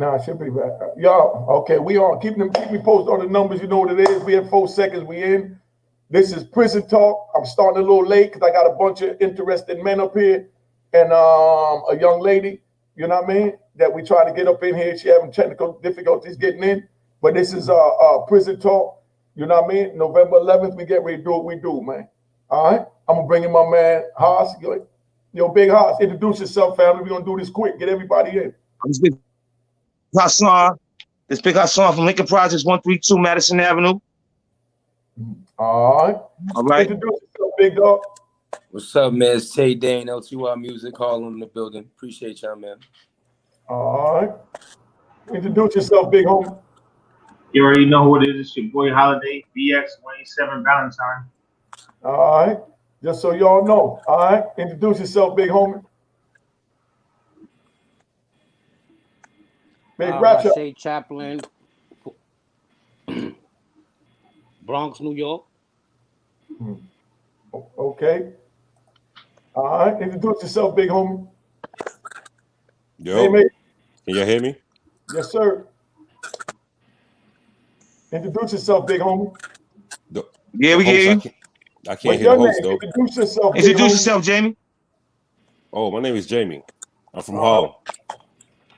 Nah, it should be back. Y'all, okay, we on. Keep me posted on the numbers. You know what it is. We in 4 seconds. We in. This is prison talk. I'm starting a little late because I got a bunch of interested men up here and a young lady. You know what I mean? That we try to get up in here. She having technical difficulties getting in. But this is prison talk. You know what I mean? November 11th, we get ready to do what we do, man. All right? I'm going to bring in my man, Haas. Yo, Big Haas, introduce yourself, family. We're going to do this quick. Get everybody in. This Big Hassan. This Big Hassan from Lincoln Projects, 132 Madison Avenue. All right. All right. Introduce yourself, Big Dog. What's up, man? It's Tay Dane, LTY Music, Harlem in the building. Appreciate y'all, man. All right. Introduce yourself, big homie. You already know who it is. It's your boy Holiday, BX27 Valentine. All right. Just so y'all know. All right. Introduce yourself, big homie. Big Ratchet. Say Chaplin, Bronx, New York. Okay. All right. Introduce yourself, big homie. Yo. Hey, mate. Can y'all hear me? Yes, sir. Introduce yourself, big homie. Yeah, we hear you. I can't hear the host, though. Introduce yourself, big Introduce homie. yourself, Jamie. Oh, my name is Jamie. I'm from Harlem.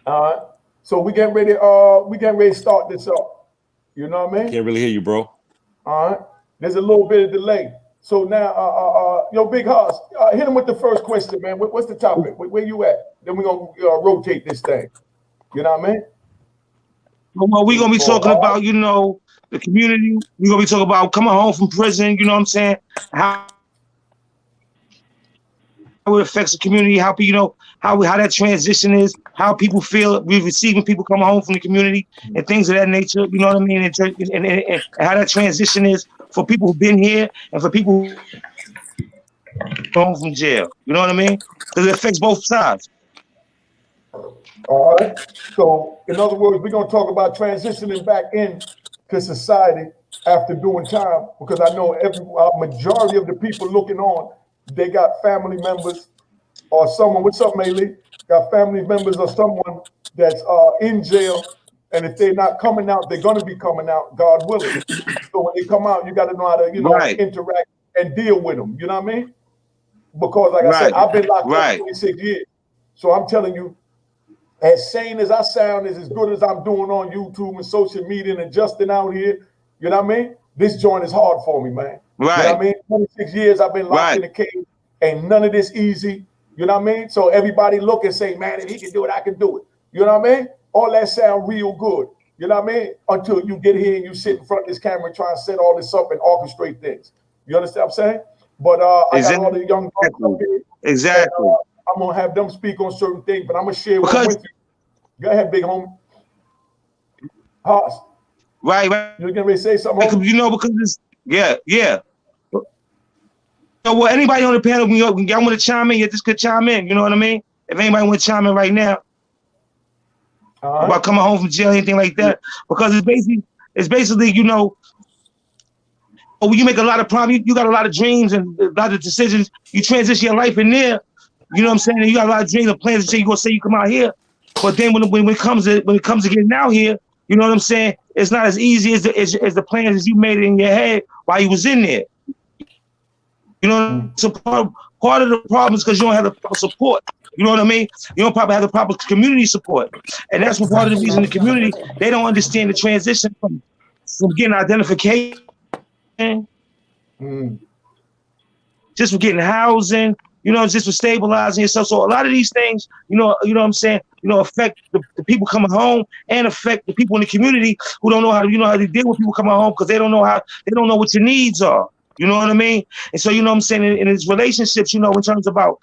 All right. So we getting ready to start this up. You know what I mean? Can't really hear you, bro. All right. There's a little bit of delay. So now, yo, Big Hoss, hit him with the first question, man. What's the topic? Where you at? Then we're going to rotate this thing. You know what I mean? Well, we're going to be talking about, you know, the community. We're going to be talking about coming home from prison, you know what I'm saying? How it affects the community, how you know, how that transition is, how people feel we're receiving people coming home from the community and things of that nature, you know what I mean? And how that transition is for people who've been here and for people who home from jail. You know what I mean? Because it affects both sides. All right. So, in other words, we're going to talk about transitioning back into society after doing time, because I know majority of the people looking on, they got family members or someone. What's up, Maylee? Got family members or someone that's in jail, and if they're not coming out, they're going to be coming out, God willing. So when they come out, you got to know how to, interact and deal with them. You know what I mean? Because, like I said, I've been locked up 26 years. So I'm telling you, as sane as I sound, is as good as I'm doing on YouTube and social media and adjusting out here. You know what I mean? This joint is hard for me, man. Right. You know what I mean? 26 years I've been locked in a cage, and none of this easy. You know what I mean? So everybody look and say, man, if he can do it, I can do it. You know what I mean? All that sound real good. You know what I mean? Until you get here and you sit in front of this camera and try and set all this up and orchestrate things. You understand what I'm saying? But I got all the young guys up here. Exactly. And, I'm going to have them speak on certain things, but I'm going to share one with you. Go ahead, big homie. Haas. Right. You're getting ready to say something, homie? You know, because it's, yeah. So, well, anybody on the panel, when y'all want to chime in, you just could chime in. You know what I mean? If anybody want to chime in right now about coming home from jail, anything like that, because it's basically, you know, when you make a lot of problems, you got a lot of dreams and a lot of decisions. You transition your life in there. You know what I'm saying? And you got a lot of dreams and plans to say you're gonna say you come out here, but then when it comes to getting out here, you know what I'm saying? It's not as easy as the plans as you made it in your head while you was in there. You know, so part of the problem is because you don't have the proper support. You know what I mean? You don't probably have the proper community support, and that's what part of the reason the community they don't understand the transition from getting identification, just for getting housing. You know, just for stabilizing yourself. So a lot of these things, you know what I'm saying, affect the people coming home and affect the people in the community who don't know how to deal with people coming home because they don't know what your needs are. You know what I mean? And so, you know what I'm saying, in his relationships, in terms about,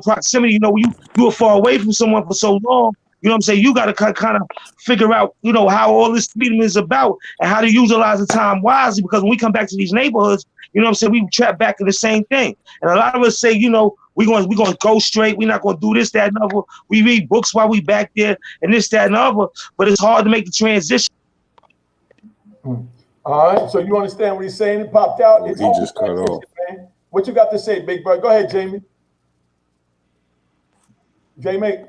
proximity, you were far away from someone for so long, you know what I'm saying? You got to kind of figure out, how all this freedom is about and how to utilize the time wisely, because when we come back to these neighborhoods, you know what I'm saying, we trap back in the same thing. And a lot of us say, we're going to go straight. We're not going to do this, that, and other. We read books while we back there and this, that, and other, but it's hard to make the transition. All right, so you understand what he's saying? It popped out. It's he just cut off. Man. What you got to say, big bro? Go ahead, Jamie. Jamie.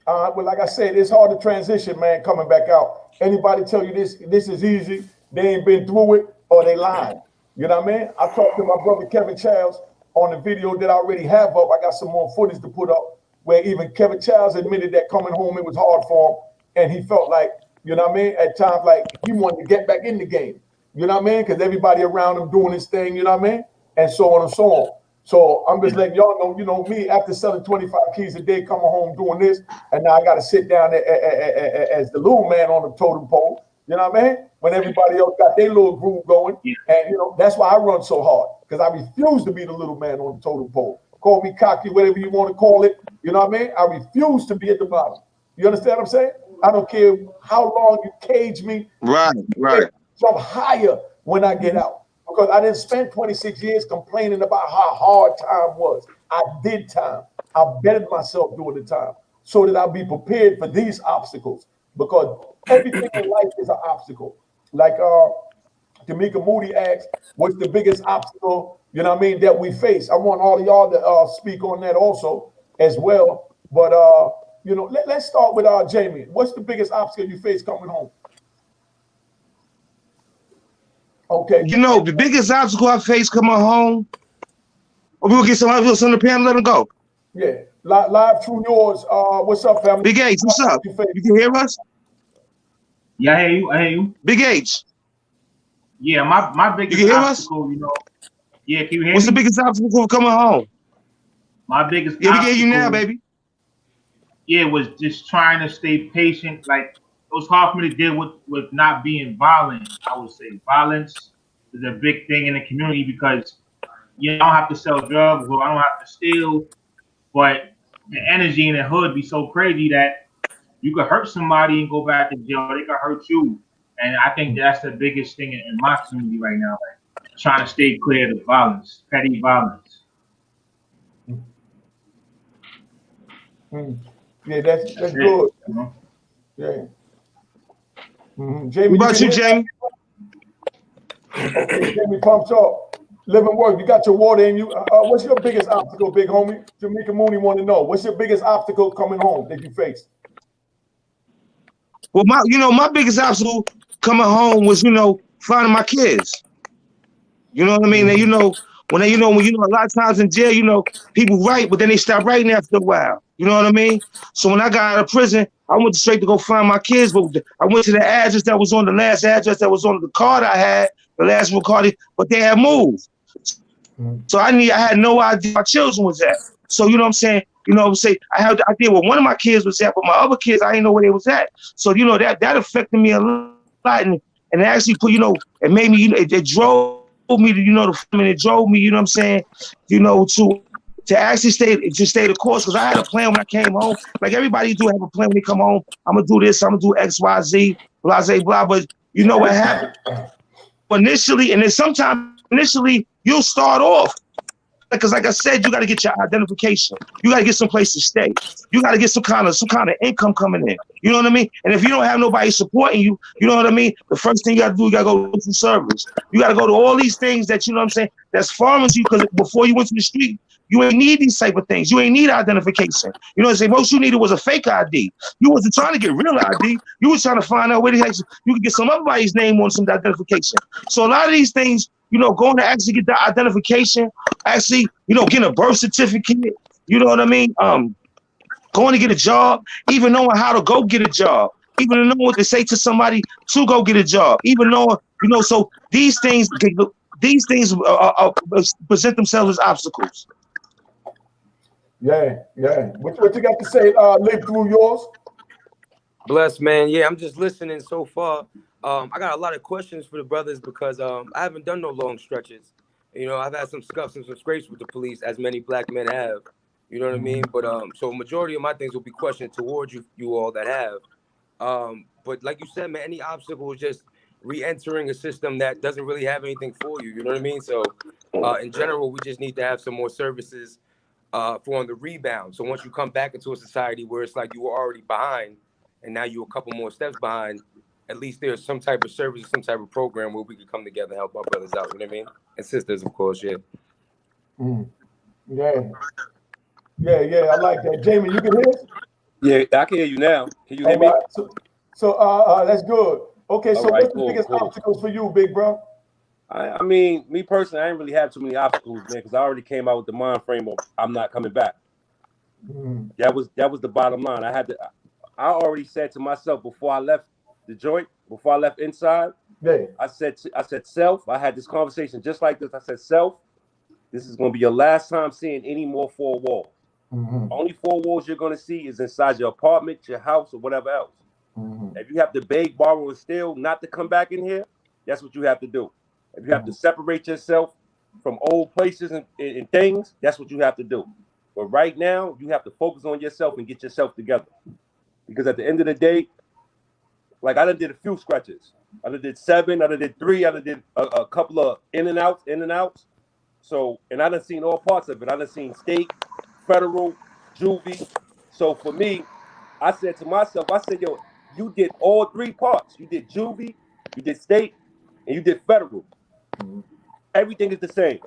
Well, like I said, it's hard to transition, man, coming back out. Anybody tell you this is easy, they ain't been through it, or they lying. You know what I mean? I talked to my brother Kevin Childs on the video that I already have up. I got some more footage to put up where even Kevin Childs admitted that coming home, it was hard for him. And he felt like, you know what I mean, at times like he wanted to get back in the game. You know what I mean? Because everybody around him doing his thing, you know what I mean? And so on and so on. So I'm just letting y'all know, you know, me after selling 25 keys a day, coming home doing this, and now I got to sit down as the little man on the totem pole. You know what I mean? When everybody else got their little groove going, and you know that's why I run so hard, because I refuse to be the little man on the totem pole. Call me cocky, whatever you want to call it. You know what I mean? I refuse to be at the bottom. You understand what I'm saying? I don't care how long you cage me. Right. Jump higher when I get out. Because I didn't spend 26 years complaining about how hard time was. I did time. I bettered myself during the time so that I'll be prepared for these obstacles. Because everything in life is an obstacle. Like Tamika Moody asked, what's the biggest obstacle, you know what I mean, that we face? I want all of y'all to speak on that also as well. But, you know, let's start with Jamie. What's the biggest obstacle you face coming home? Okay. You know, the biggest obstacle I face coming home, we're going to get somebody else on the panel, let them go. Yeah, live through yours. What's up, family? Big H, what's up? You can hear us? Yeah, I hear you. Big H. Yeah, my biggest obstacle, you know. Yeah, can you hear me? What's the biggest obstacle for coming home? My biggest obstacle. Yeah, we hear you now, baby. Yeah, was just trying to stay patient. Like, it was hard for me to deal with not being violent. I would say violence is a big thing in the community because you don't have to sell drugs or I don't have to steal, but the energy in the hood be so crazy that you could hurt somebody and go back to jail. They could hurt you, and I think that's the biggest thing in my community right now. Like, trying to stay clear of violence, petty violence. Yeah, that's good. You know? Yeah. Jamie, what about you, Jamie? Okay, Jamie pumps up. Live and work. You got your water in you. What's your biggest obstacle, big homie? Tamika Mooney want to know. What's your biggest obstacle coming home that you face? Well, my biggest obstacle coming home was, finding my kids. You know what I mean? And when a lot of times in jail, people write, but then they stop writing after a while. You know what I mean? So when I got out of prison, I went straight to go find my kids, but I went to the address that was on the last address that was on the card I had, the last one card, but they had moved. So I had no idea my children was at. So you know what I'm saying? I did where one of my kids was at, but my other kids, I didn't know where they was at. So that affected me a lot, and it actually put, it made me, it drove me to, it drove me, you know what I'm saying, to actually stay the course, because I had a plan when I came home. Like everybody do have a plan when they come home. I'm gonna do this, I'm gonna do X, Y, Z, blah, blah, blah. But you know what happened? Initially, and then sometimes initially you'll start off. Because like I said, you got to get your identification. You got to get some place to stay. You got to get some kind of income coming in. You know what I mean? And if you don't have nobody supporting you, you know what I mean? The first thing you got to do, you got to go to service. You got to go to all these things that, you know what I'm saying, that's foreign to you, because before you went to the street, you ain't need these type of things. You ain't need identification. You know what I'm saying? Most you needed was a fake ID. You wasn't trying to get real ID. You was trying to find out where the heck you could get some other body's name on some identification. So a lot of these things, going to actually get the identification, actually, getting a birth certificate, you know what I mean? Going to get a job, even knowing how to go get a job, even knowing what to say to somebody to go get a job, even knowing, so these things present themselves as obstacles. Yeah. What you got to say, live through yours? Bless, man. Yeah, I'm just listening so far. I got a lot of questions for the brothers because I haven't done no long stretches. I've had some scuffs and some scrapes with the police, as many black men have. You know what I mean? But so majority of my things will be questioned towards you all that have. But like you said, man, any obstacle is just re-entering a system that doesn't really have anything for you. You know what I mean? So in general, we just need to have some more services for on the rebound. So once you come back into a society where it's like you were already behind and now you're a couple more steps behind, at least there's some type of service, some type of program where we can come together and help our brothers out. You know what I mean? And sisters, of course, yeah. Yeah, I like that. Jamie, you can hear us? Yeah, I can hear you now. Can you hear All me? right. So that's good. Okay, All so right, what's the cool, biggest cool. obstacles for you, big bro? I mean, me personally, I didn't really have too many obstacles, man, because I already came out with the mind frame of I'm not coming back. Mm. That was the bottom line. I already said to myself before I left the joint, before I left inside, Yeah. I said self. I had this conversation just like this. I said, self, this is gonna be your last time seeing any more four walls. Mm-hmm. Only four walls you're gonna see is inside your apartment, your house, or whatever else. Mm-hmm. If you have to beg, borrow, and steal not to come back in here, that's what you have to do. If you have to separate yourself from old places and things, that's what you have to do. But right now, you have to focus on yourself and get yourself together. Because at the end of the day, like I done did a few scratches. I done did 7, I done did 3, I done did a couple of in and outs. So, and I done seen all parts of it. I done seen state, federal, juvie. So for me, I said to myself, I said, yo, you did all 3 parts. You did juvie, you did state, and you did federal. Mm-hmm. Everything is the same.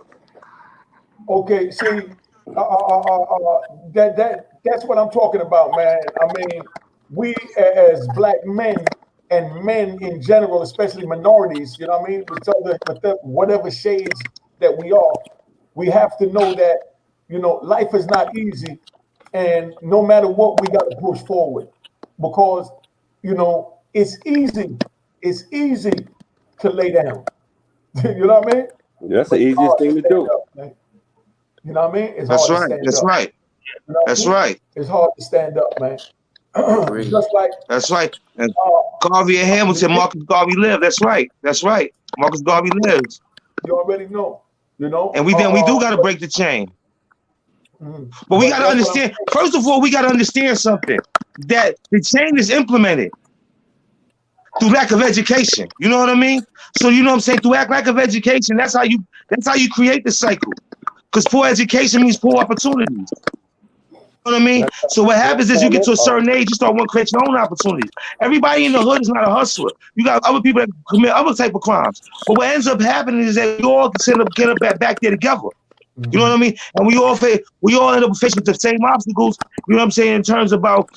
Okay, see, that's what I'm talking about, man. I mean, we as black men and men in general, especially minorities, you know what I mean, with whatever shades that we have to know that, you know, life is not easy, and no matter what, we got to push forward because, you know, it's easy to lay down. You know what I mean? That's the But it's easiest hard to thing to stand do. up, man. You know what I mean? It's That's hard to right. stand That's up. right. You know what I That's mean? right. It's hard to stand up, man. Agreed. Just like That's right. And uh, Garvey and Hamilton, Marcus Garvey lived. That's right. That's right. Marcus Garvey lives. you already know, you know. And we do got to break the chain. But we But got to that's what I'm understand, saying. first of all, we got to understand something, that the chain is implemented through lack of education. You know what I mean? So you know what I'm saying? Through lack of education, that's how you create the cycle. Because poor education means poor opportunities. You know what I mean? So what happens is you get to a certain age, you start wanting to create your own opportunities. Everybody in the hood is not a hustler. You got other people that commit other type of crimes. But what ends up happening is that you all can end up getting back there together. You know what I mean? And we all end up facing the same obstacles. You know what I'm saying? In terms about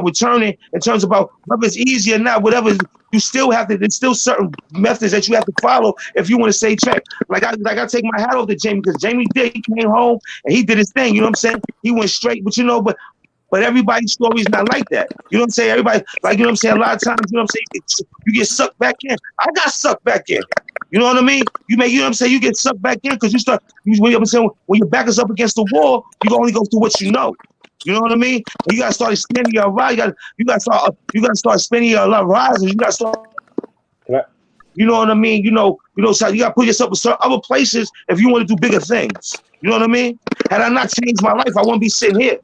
returning, in terms about whether it's easy or not, whatever, you still have to. There's still certain methods that you have to follow if you want to stay track. Like I take my hat off to Jamie, because Jamie he came home and he did his thing. You know what I'm saying? He went straight, but you know, but everybody's story is not like that. You know what I'm saying? Everybody, like, you know what I'm saying? A lot of times, you know what I'm saying? You get sucked back in. I got sucked back in. You know what I mean? You know what I'm saying? You get sucked back in because when your back is up against the wall, you can only go through what you know. You know what I mean? And you gotta start expanding your horizon. You gotta start expanding your horizons. You gotta start. You know what I mean? So you gotta put yourself in certain other places if you want to do bigger things. You know what I mean? Had I not changed my life, I wouldn't be sitting here.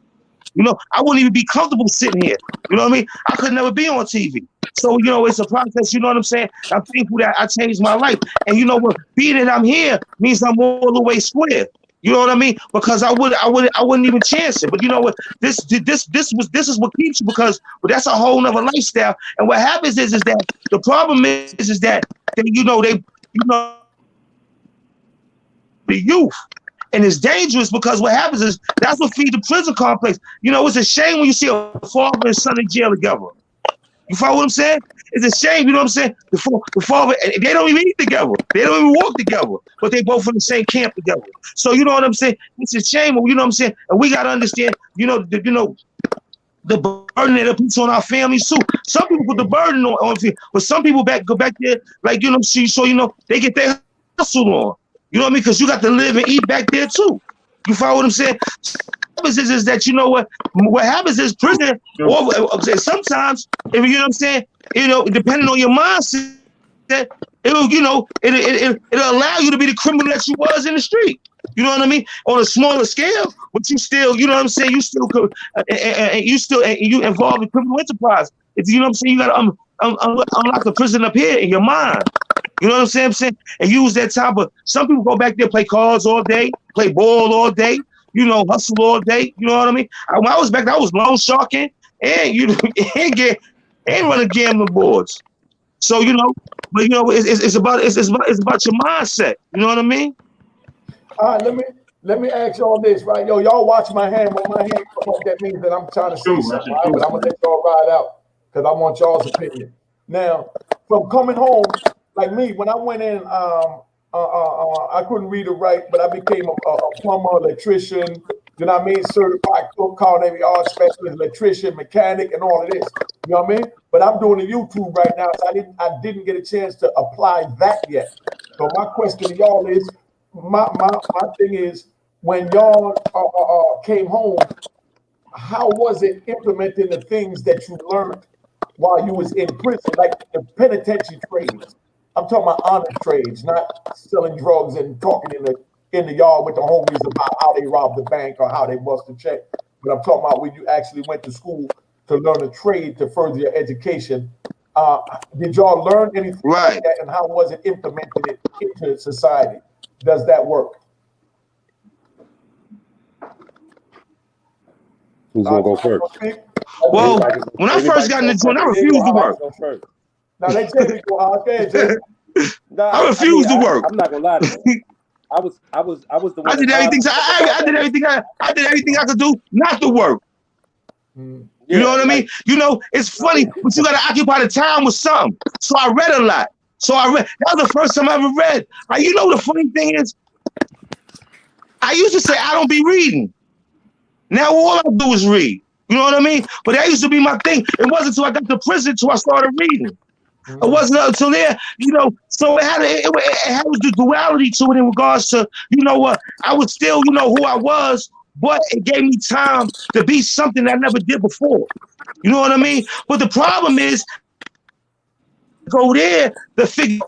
You know, I wouldn't even be comfortable sitting here. You know what I mean? I could never be on TV. So, you know, it's a process, you know what I'm saying? I'm thankful that I changed my life. And you know what? Being that I'm here means I'm all the way square. You know what I mean? Because I wouldn't even chance it. But you know what? This is what keeps you, because that's a whole nother lifestyle. And what happens is that the problem is that the youth. And it's dangerous because what happens is that's what feeds the prison complex. You know, it's a shame when you see a father and son in jail together. You follow what I'm saying? It's a shame, you know what I'm saying? The father, they don't even eat together. They don't even walk together, but they both in the same camp together. So you know what I'm saying? It's a shame, you know what I'm saying? And we got to understand, the burden that it puts on our families too. Some people put the burden on but some people go back there, like, you know, so you know, they get their hustle on. You know what I mean? Because you got to live and eat back there too. You follow what I'm saying? What happens is that, you know what happens is prison, or sometimes, if you know what I'm saying, you know, depending on your mindset, it'll allow you to be the criminal that you was in the street. You know what I mean? On a smaller scale, but you still, you know what I'm saying, you involved in criminal enterprise. If you know what I'm saying, you got to unlock the prison up here in your mind. You know what I'm saying? And use that time. But some people go back there, play cards all day, play ball all day, you know, hustle all day. You know what I mean? When I was back there, I was loan sharking and running gambling boards. So, you know, but you know, it's about your mindset. You know what I mean? All right, let me ask y'all this, right? Yo, y'all watch my hand. When my hand come up, that means that I'm trying to say something, right? But I'm gonna let y'all ride out because I want y'all's opinion. Now, from coming home, like me, when I went in, I couldn't read or write, but I became a plumber, electrician. You know what I mean? Certified cook, culinary arts specialist, electrician, mechanic, and all of this. You know what I mean? But I'm doing a YouTube right now, so I didn't get a chance to apply that yet. So my question to y'all is, my thing is, when y'all came home, how was it implementing the things that you learned while you was in prison, like the penitentiary trades? I'm talking about honest trades, not selling drugs and talking in the yard with the homies about how they robbed the bank or how they bust a check. But I'm talking about when you actually went to school to learn a trade to further your education. Did y'all learn anything like that, and how was it implementing it into society? Does that work? Who's gonna go first? Well, when I first got in the joint, I refused to work. Now let Jamie go. I refused to work. I'm not gonna lie to you. I was the one. I did everything. I did everything. I did everything I could do not to work. You know what I mean? You know, it's funny, but you gotta occupy the time with something. So I read a lot. That was the first time I ever read. You know, the funny thing is, I used to say I don't be reading. Now all I do is read. You know what I mean? But that used to be my thing. It wasn't until I got to prison until I started reading. It wasn't until there, you know, so it had the duality to it in regards to, you know what, I was still, you know, who I was, but it gave me time to be something that I never did before. You know what I mean? But the problem is, go there to figure,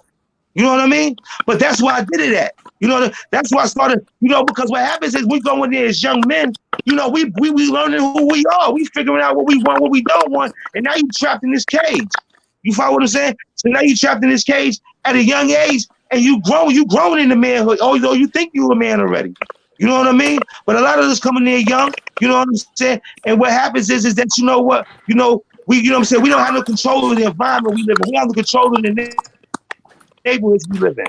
you know what I mean? But that's why I did it at. You know, that's why I started, you know, because what happens is we go in there as young men, you know, we learning who we are. We figuring out what we want, what we don't want. And now you trapped in this cage. You follow what I'm saying? So now you trapped in this cage at a young age, and you grown in the manhood, although you think you're a man already. You know what I mean? But a lot of us coming there young, you know what I'm saying? And what happens is that, you know what, you know what I'm saying? We don't have no control of the environment we live in. We have the control of the neighborhoods we live in.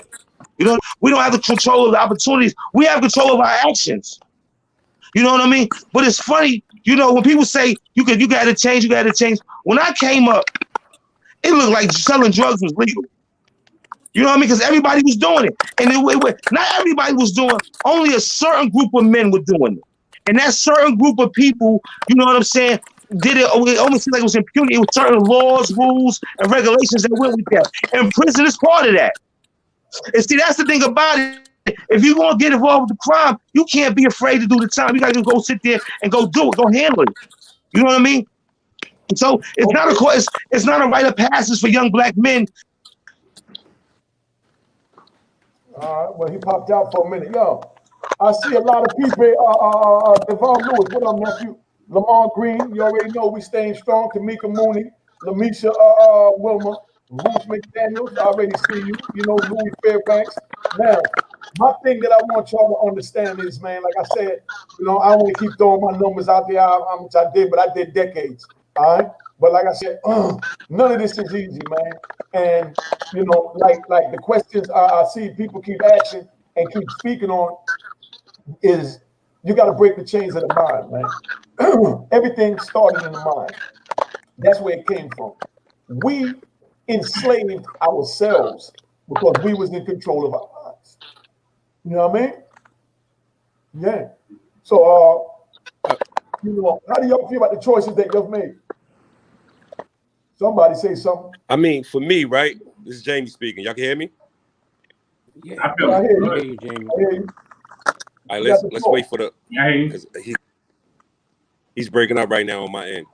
You know, we don't have the control of the opportunities. We have control of our actions. You know what I mean? But it's funny, you know, when people say you got to change, When I came up, it looked like selling drugs was legal. You know what I mean? Because everybody was doing it. And not everybody was doing, only a certain group of men were doing it. And that certain group of people, you know what I'm saying, did it almost seemed like it was impunity. It was certain laws, rules, and regulations that went with that. And prison is part of that. And see, that's the thing about it. If you're going to get involved with the crime, you can't be afraid to do the time. You got to go sit there and go do it, go handle it. You know what I mean? So it's not a rite of passage for young black men. All right, well, he popped out for a minute. Yo, I see a lot of people. Devon Lewis, what up, nephew? Lamar Green, you already know we staying strong. Tamika Mooney, Lamisha Wilmer, Bruce McDaniels, I already see you. You know, Louis Fairbanks. Now, my thing that I want y'all to understand is, man, like I said, you know, I don't want to keep throwing my numbers out there, how much I did, but I did decades. All right. But like I said, none of this is easy, man. And you know, like the questions I see people keep asking and keep speaking on is you got to break the chains of the mind, man. Everything started in the mind. That's where it came from. We enslaved ourselves because we was in control of our minds. You know what I mean? Yeah. So, you know, how do y'all feel about the choices that you've made? Somebody say something. I mean, for me, right? This is Jamie speaking. Y'all can hear me? Yeah, I hear you. I hear you, Jamie. I hear you. All right, let's wait for the. He's breaking up right now on my end.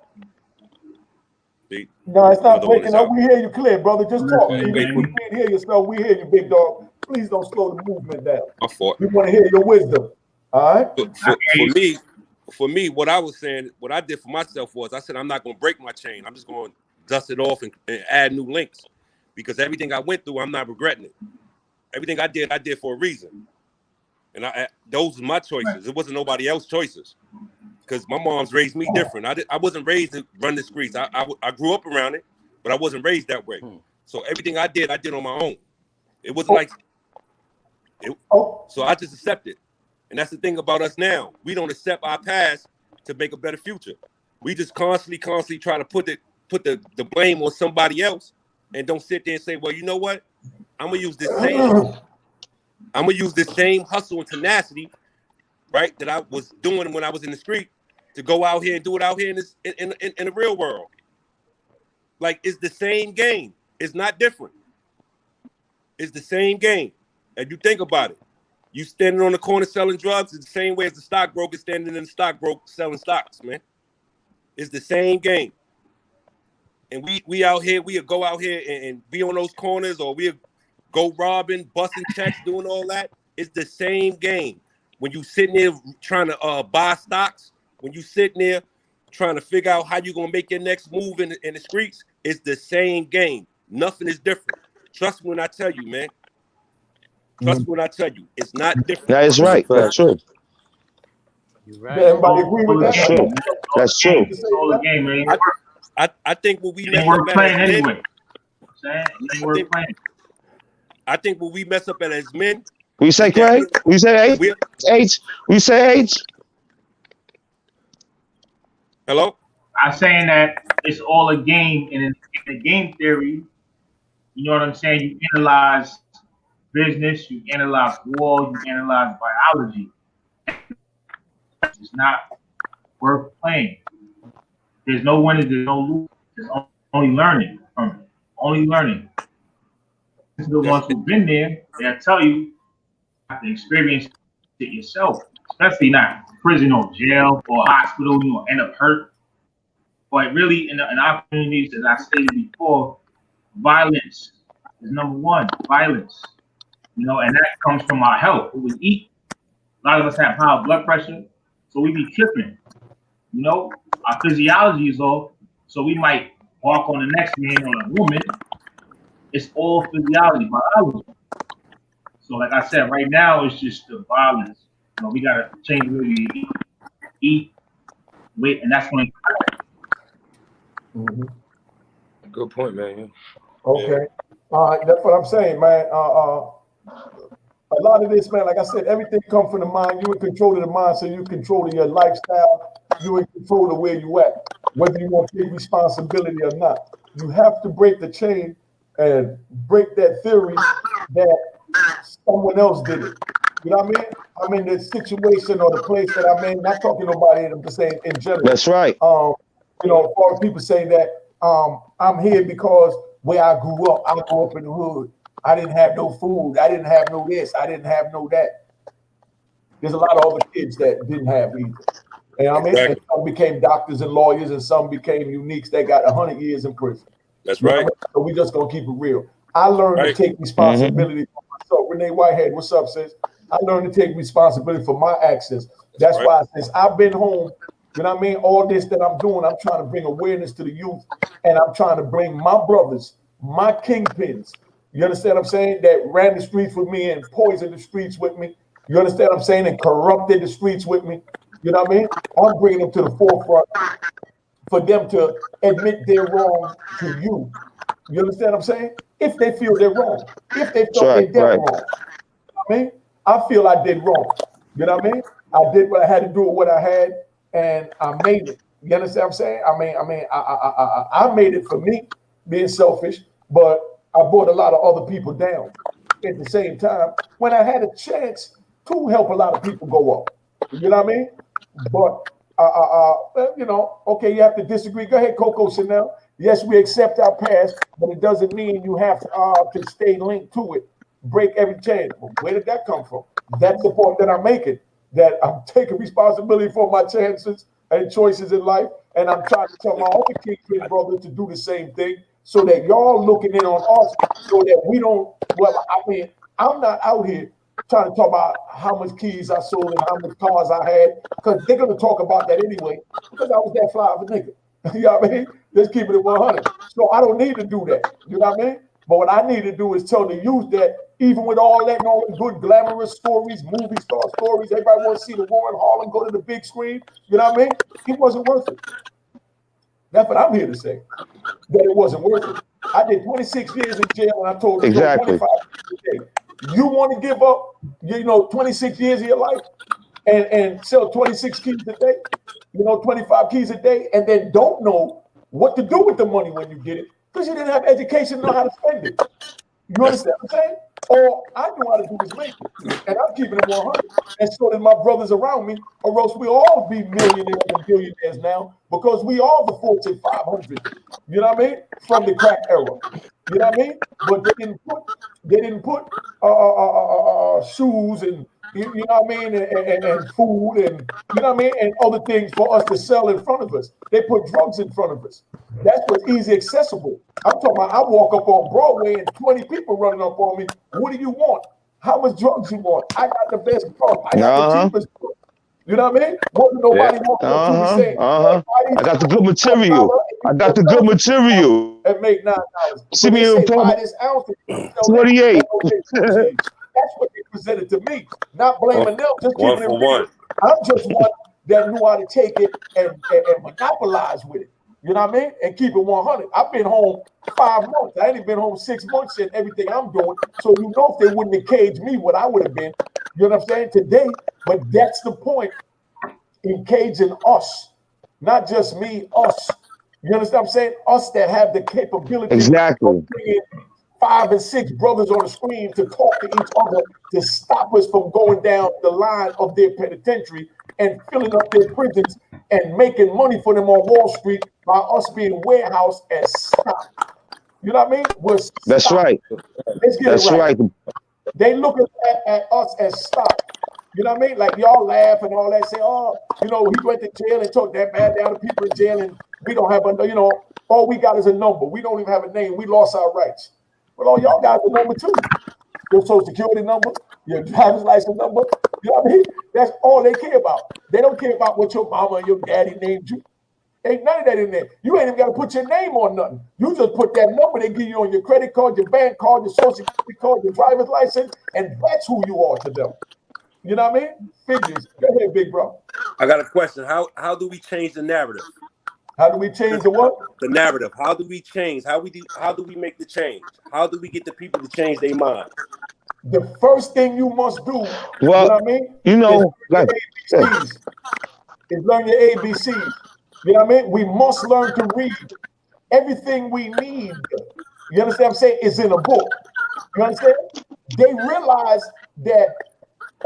No, it's not breaking up. We hear you clear, brother. Just talk. Even if you can't hear yourself, we hear you, big dog. Please don't slow the movement down. My fault. We want to hear your wisdom. All right. For me, what I was saying, what I did for myself was I said I'm not going to break my chain. I'm just going to dust it off and add new links, because everything I went through, I'm not regretting it. Everything I did for a reason, and those were my choices. It wasn't nobody else's choices, because my mom's raised me different. I wasn't raised to run the streets. I grew up around it, but I wasn't raised that way. So everything I did on my own. It wasn't like it, so I just accepted. And that's the thing about us now. We don't accept our past to make a better future. We just constantly try to put the blame on somebody else, and don't sit there and say, well, you know what? I'm gonna use this same hustle and tenacity, right, that I was doing when I was in the street, to go out here and do it out here in the real world. Like, it's the same game. It's not different. It's the same game. And you think about it. You standing on the corner selling drugs is the same way as the stockbroker standing in the stockbroker selling stocks, man. It's the same game. And we out here, we'll go out here and be on those corners, or we'll go robbing, busting checks, doing all that. It's the same game. When you sitting there trying to buy stocks, when you sitting there trying to figure out how you're going to make your next move in the streets, it's the same game. Nothing is different. Trust me when I tell you, man. Trust me when I tell you, it's not different. That is right. That's true. You're right. Everybody agree with that? That's true. That's true. It's all a game, man. I think what we It mess ain't worth up at playing as men, anyway. It ain't worth playing. I think what we mess up at as men. We say Craig? We say H? We say H? Hello? I'm saying that it's all a game, and in the game theory, you know what I'm saying? You analyze business, you analyze war, you analyze biology. It's not worth playing. There's no winners, there's no losers. There's only learning from it. Only learning. The ones who've been there, they'll tell you you have to experience it yourself, especially not prison or jail or hospital, you know, end up hurt. But really, in our communities, as I stated before, violence is number one. Violence, you know, and that comes from our health. What we eat. A lot of us have high blood pressure, so we be tripping. You know, our physiology is off, so we might walk on the next man or a woman. It's all physiology, biology. So, like I said, right now it's just the violence. You know, we gotta change the way we eat, wait, and that's when. Good point, man. Okay. That's what I'm saying, man. A lot of this, man, like I said, everything comes from the mind. You in control of the mind, so you control your lifestyle. You in control of where you at, whether you want to take responsibility or not. You have to break the chain and break that theory that someone else did it. You know what I mean? I'm in the situation or the place that I'm in. Not talking to nobody. I'm just saying in general. That's right. You know, or people say that I'm here because where I grew up in the hood. I didn't have no food. I didn't have no this. I didn't have no that. There's a lot of other kids that didn't have either. You know what I mean? And some became doctors and lawyers, and some became uniques that got 100 years in prison. That's right. You know what I mean? So we just gonna keep it real. I learned to take responsibility for myself. Renee Whitehead, what's up, sis? I learned to take responsibility for my actions. That's why since I've been home, you know what I mean? All this that I'm doing, I'm trying to bring awareness to the youth, and I'm trying to bring my brothers, my kingpins. You understand what I'm saying? That ran the streets with me and poisoned the streets with me. You understand what I'm saying? And corrupted the streets with me. You know what I mean? I'm bringing them to the forefront for them to admit they're wrong to you. You understand what I'm saying? If they feel they're wrong. If they felt they did wrong. You know what I mean? I feel I did wrong. You know what I mean? I did what I had to do with what I had, and I made it. You understand what I'm saying? I made it for me, being selfish, but I brought a lot of other people down at the same time when I had a chance to help a lot of people go up. You know what I mean? But, you know, okay, you have to disagree. Go ahead, Coco Chanel. Yes, we accept our past, but it doesn't mean you have to stay linked to it. Break every chain. Well, where did that come from? That's the point that I'm making, that I'm taking responsibility for my chances and choices in life, and I'm trying to tell my other kid brother to do the same thing, so that y'all looking in on us, so that we don't. Well, I mean, I'm not out here trying to talk about how much keys I sold and how much cars I had, because they're gonna talk about that anyway, because I was that fly of a nigga. You know what I mean? Let's keep it at 100. So I don't need to do that. You know what I mean? But what I need to do is tell the youth that even with all that and all the good glamorous stories, movie star stories, everybody wants to see the war in Harlem, go to the big screen. You know what I mean? It wasn't worth it. That's what I'm here to say. That it wasn't worth it. I did 26 years in jail, and I told you 25 years a day. You want to give up, 26 years of your life? and sell 26 keys a day, 25 keys a day, and then don't know what to do with the money when you get it because you didn't have education to know how to spend it. You understand what I'm saying? All I knew how to do was make it, and I'm keeping it 100. And so did my brothers around me, or else we all be millionaires and billionaires now because we all the Fortune 500. You know what I mean? From the crack era. You know what I mean? But they didn't put shoes and you know what I mean, and food and you know what I mean, and other things for us to sell in front of us. They put drugs in front of us. That's what's easy accessible. I'm talking about I walk up on Broadway and 20 people running up on me. What do you want? How much drugs you want? I got the best drugs. I got the cheapest drugs. You know what I mean? Wasn't nobody walking up to me saying, I got the good material. I got the good material. And make $9. See But me they in say buy this ounce. 28. That's what they presented to me. Not blaming them, just One keeping it for real. one. I'm just one that knew how to take it and monopolize with it. You know what I mean? And keep it 100. I've been home 5 months. I ain't been home 6 months in everything I'm doing. So you know if they wouldn't have caged me, what I would have been. You know what I'm saying? Today, but that's the point in caging us, not just me, us. You understand what I'm saying? Us that have the capability Exactly. of bringing 5 and 6 brothers on the screen to talk to each other to stop us from going down the line of their penitentiary and filling up their prisons and making money for them on Wall Street by us being warehoused as stock. You know what I mean? We're That's stock. right. Let's get That's it right. right. They looking at us as stock. You know what I mean? Like y'all laugh and all that, say, oh, he went to jail and talked that bad down to people in jail, and we don't have all we got is a number. We don't even have a name. We lost our rights. Well, all y'all got the number too. Your social security number, your driver's license number. You know what I mean? That's all they care about. They don't care about what your mama and your daddy named you. Ain't none of that in there. You ain't even got to put your name on nothing. You just put that number they give you on your credit card, your bank card, your social security card, your driver's license, and that's who you are to them. You know what I mean? Figures. Go ahead, big bro. I got a question. How do we change the narrative? How do we change the what? The narrative. How do we change? How do we make the change? How do we get the people to change their mind? The first thing you must do, Well, you know what I mean? ABCs. Is learn your ABCs. You know what I mean? We must learn to read. Everything we need, you understand what I'm saying, is in a book. You understand? They realize that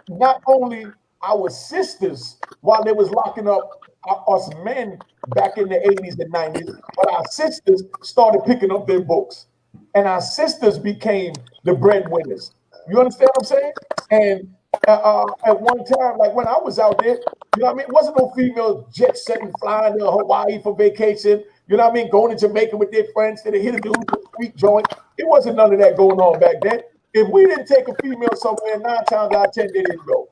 not only our sisters, while they was locking up us men back in the 80s and 90s, but our sisters started picking up their books. And our sisters became the breadwinners. You understand what I'm saying? And at one time, like when I was out there, you know what I mean? It wasn't no females jet setting, flying to Hawaii for vacation. You know what I mean? Going to Jamaica with their friends to hit a dude with a sweet joint. It wasn't none of that going on back then. If we didn't take a female somewhere, 9 times out of 10, they didn't go.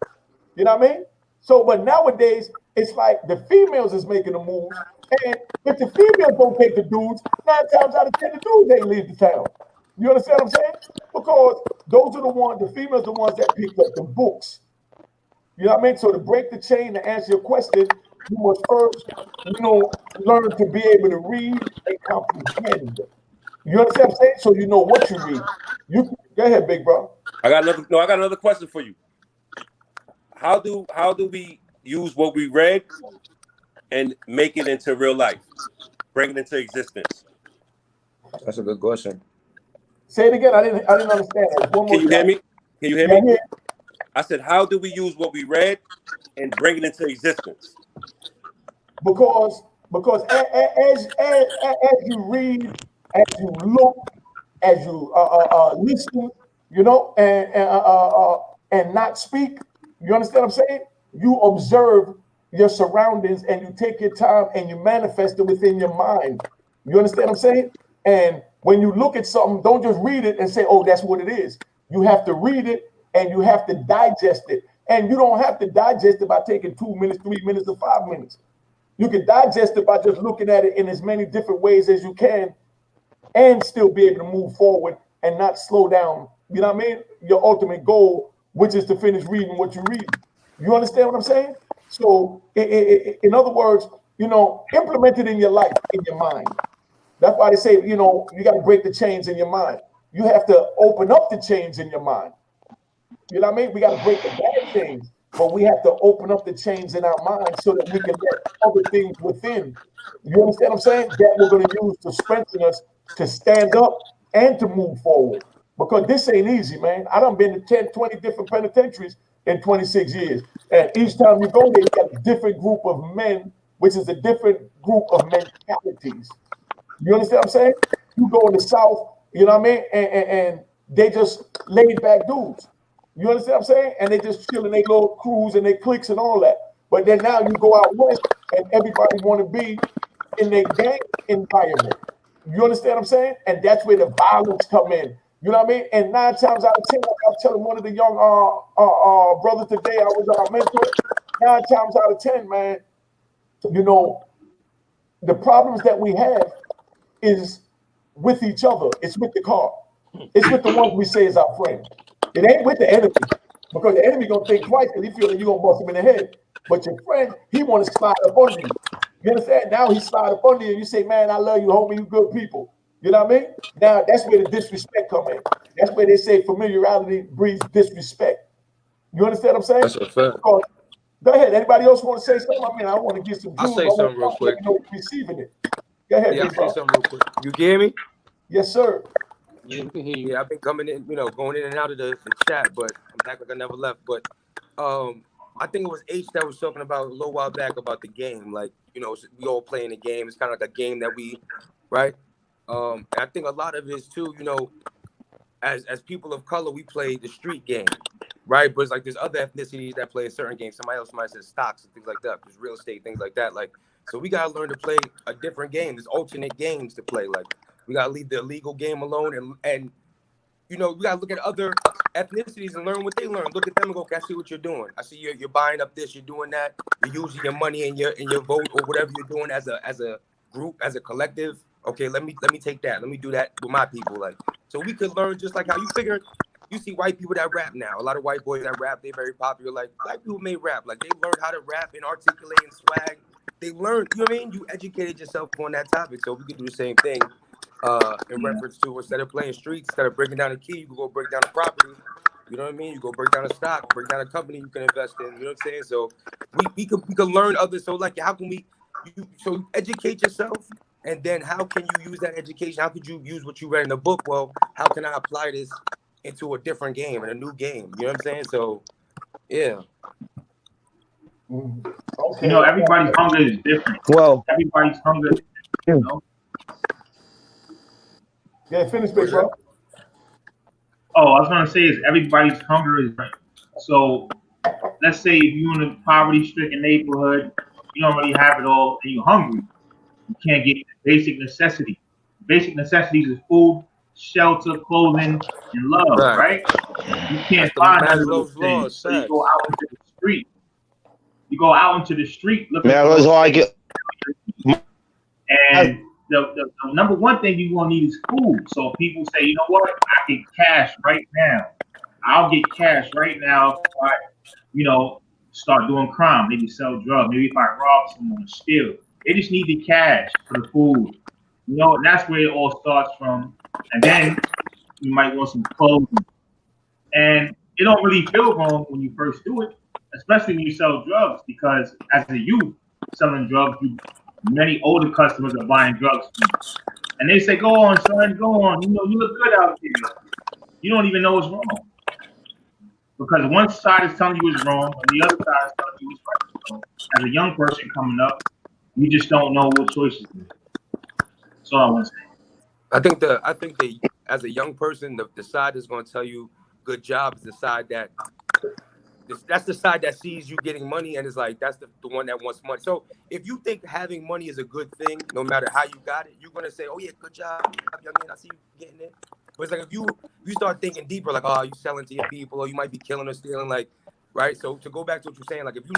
You know what I mean? So, but nowadays, it's like the females is making the moves. And if the females don't take the dudes, 9 times out of 10, the dudes ain't leave the town. You understand what I'm saying? Because those are the ones, the females are the ones that pick up the books. You know what I mean? So to break the chain, to answer your question, you must first, learn to be able to read and comprehend. You understand what I'm saying? So you know what you read. You go ahead, big bro. I got another question for you. How do we use what we read and make it into real life? Bring it into existence. That's a good question. Say it again. I didn't understand that. One more Can you hear me? Can you hear me? Yeah. I said, how do we use what we read and bring it into existence? Because as you read, as you look, as you listen, and not speak, you understand what I'm saying? You observe your surroundings and you take your time and you manifest it within your mind. You understand what I'm saying? And when you look at something, don't just read it and say, oh, that's what it is. You have to read it and you have to digest it. And you don't have to digest it by taking 2 minutes, 3 minutes, or 5 minutes. You can digest it by just looking at it in as many different ways as you can and still be able to move forward and not slow down. You know what I mean? Your ultimate goal, which is to finish reading what you read. You understand what I'm saying? So in other words, implement it in your life, in your mind. That's why they say, you got to break the chains in your mind. You have to open up the chains in your mind. You know what I mean? We got to break the bad chains. but we have to open up the chains in our minds so that we can let other things within. You understand what I'm saying? That we're going to use to strengthen us to stand up and to move forward. Because this ain't easy, man. I done been to 10, 20 different penitentiaries in 26 years. And each time you go there, you got a different group of men, which is a different group of mentalities. You understand what I'm saying? You go in the South, you know what I mean? And they just laid back dudes. You understand what I'm saying? And they just chill in their little crews and their cliques and all that. But then now you go out west and everybody want to be in their gang environment. You understand what I'm saying? And that's where the violence come in. You know what I mean? And 9 times out of 10, like I was telling one of the young brothers today, I was our mentor. 9 times out of 10, man, you know, the problems that we have is with each other. It's with the car. It's with the ones we say is our friend. It ain't with the enemy, because the enemy gonna think twice because he feel that you gonna bust him in the head. But your friend, he want to slide up on you. You understand? Now he slide up on you, and you say, "Man, I love you, homie. You good people." You know what I mean? Now that's where the disrespect come in. That's where they say familiarity breeds disrespect. You understand what I'm saying? That's a fact. Because, go ahead. Anybody else want to say something? I mean, I want to get some I'll Jews. say I want something real to quick. let me know who's receiving it. Go ahead, Yeah, I'll big say bro. something real quick. You hear me? Yes, sir. Yeah, we can hear you. Yeah, I've been coming in, going in and out of the chat, but I'm back like I never left. But I think it was H that was talking about a little while back about the game. Like, we all playing the game. It's kind of like a game that we, right? And I think a lot of it is too, as people of color, we play the street game, right? But it's like there's other ethnicities that play a certain game. Somebody else might say stocks and things like that. There's real estate, things like that. Like, so we gotta learn to play a different game. There's alternate games to play. Like, we gotta leave the illegal game alone, and we gotta look at other ethnicities and learn what they learn. Look at them and go, okay, I see what you're doing. I see you're buying up this, you're doing that, you're using your money and your vote or whatever you're doing as a group, as a collective. Okay, let me take that. Let me do that with my people. Like, so we could learn just like how you figure. You see white people that rap now. A lot of white boys that rap, they're very popular. Like, black people may rap. Like, they learned how to rap and articulate and swag. They learned, you know what I mean? You educated yourself on that topic. So we could do the same thing in reference to, instead of playing streets, instead of breaking down a key, you can go break down a property. You know what I mean? You go break down a stock, break down a company you can invest in. You know what I'm saying? So we can learn others. So like, how can so educate yourself, and then how can you use that education? How could you use what you read in the book? Well, how can I apply this into a different game and a new game? You know what I'm saying? So yeah. Okay. Everybody's hunger is different. Well, Everybody's hunger is different, Yeah, finish, big bro. Oh, I was gonna say is everybody's hunger is different. So let's say if you're in a poverty-stricken neighborhood, you don't really have it all, and you're hungry. You can't get basic necessities. Basic necessities is food, shelter, clothing, and love, right? You can't find none of those things. So you go out into the street. You go out into the street looking for those things. And the number one thing you're gonna need is food. So people say, you know what, I get cash right now. I'll get cash right now if I, start doing crime, maybe sell drugs, maybe if I rob someone, steal. They just need the cash for the food. And that's where it all starts from. And then you might want some clothing. And it don't really feel wrong when you first do it, especially when you sell drugs, because as a youth selling drugs, many older customers are buying drugs from you. And they say, go on, son, go on. You look good out there. You don't even know what's wrong. Because one side is telling you it's wrong, and the other side is telling you it's right. So as a young person coming up, you just don't know what choices to make. That's all I want to say. I think that as a young person, the side that's going to tell you good job is the side that's the side that sees you getting money and is like, that's the one that wants money. So if you think having money is a good thing, no matter how you got it, you're going to say, oh yeah, good job, young man, I see you getting it. But it's like, if you start thinking deeper, like, oh, you selling to your people, or you might be killing or stealing, like, right? So to go back to what you're saying, like, if you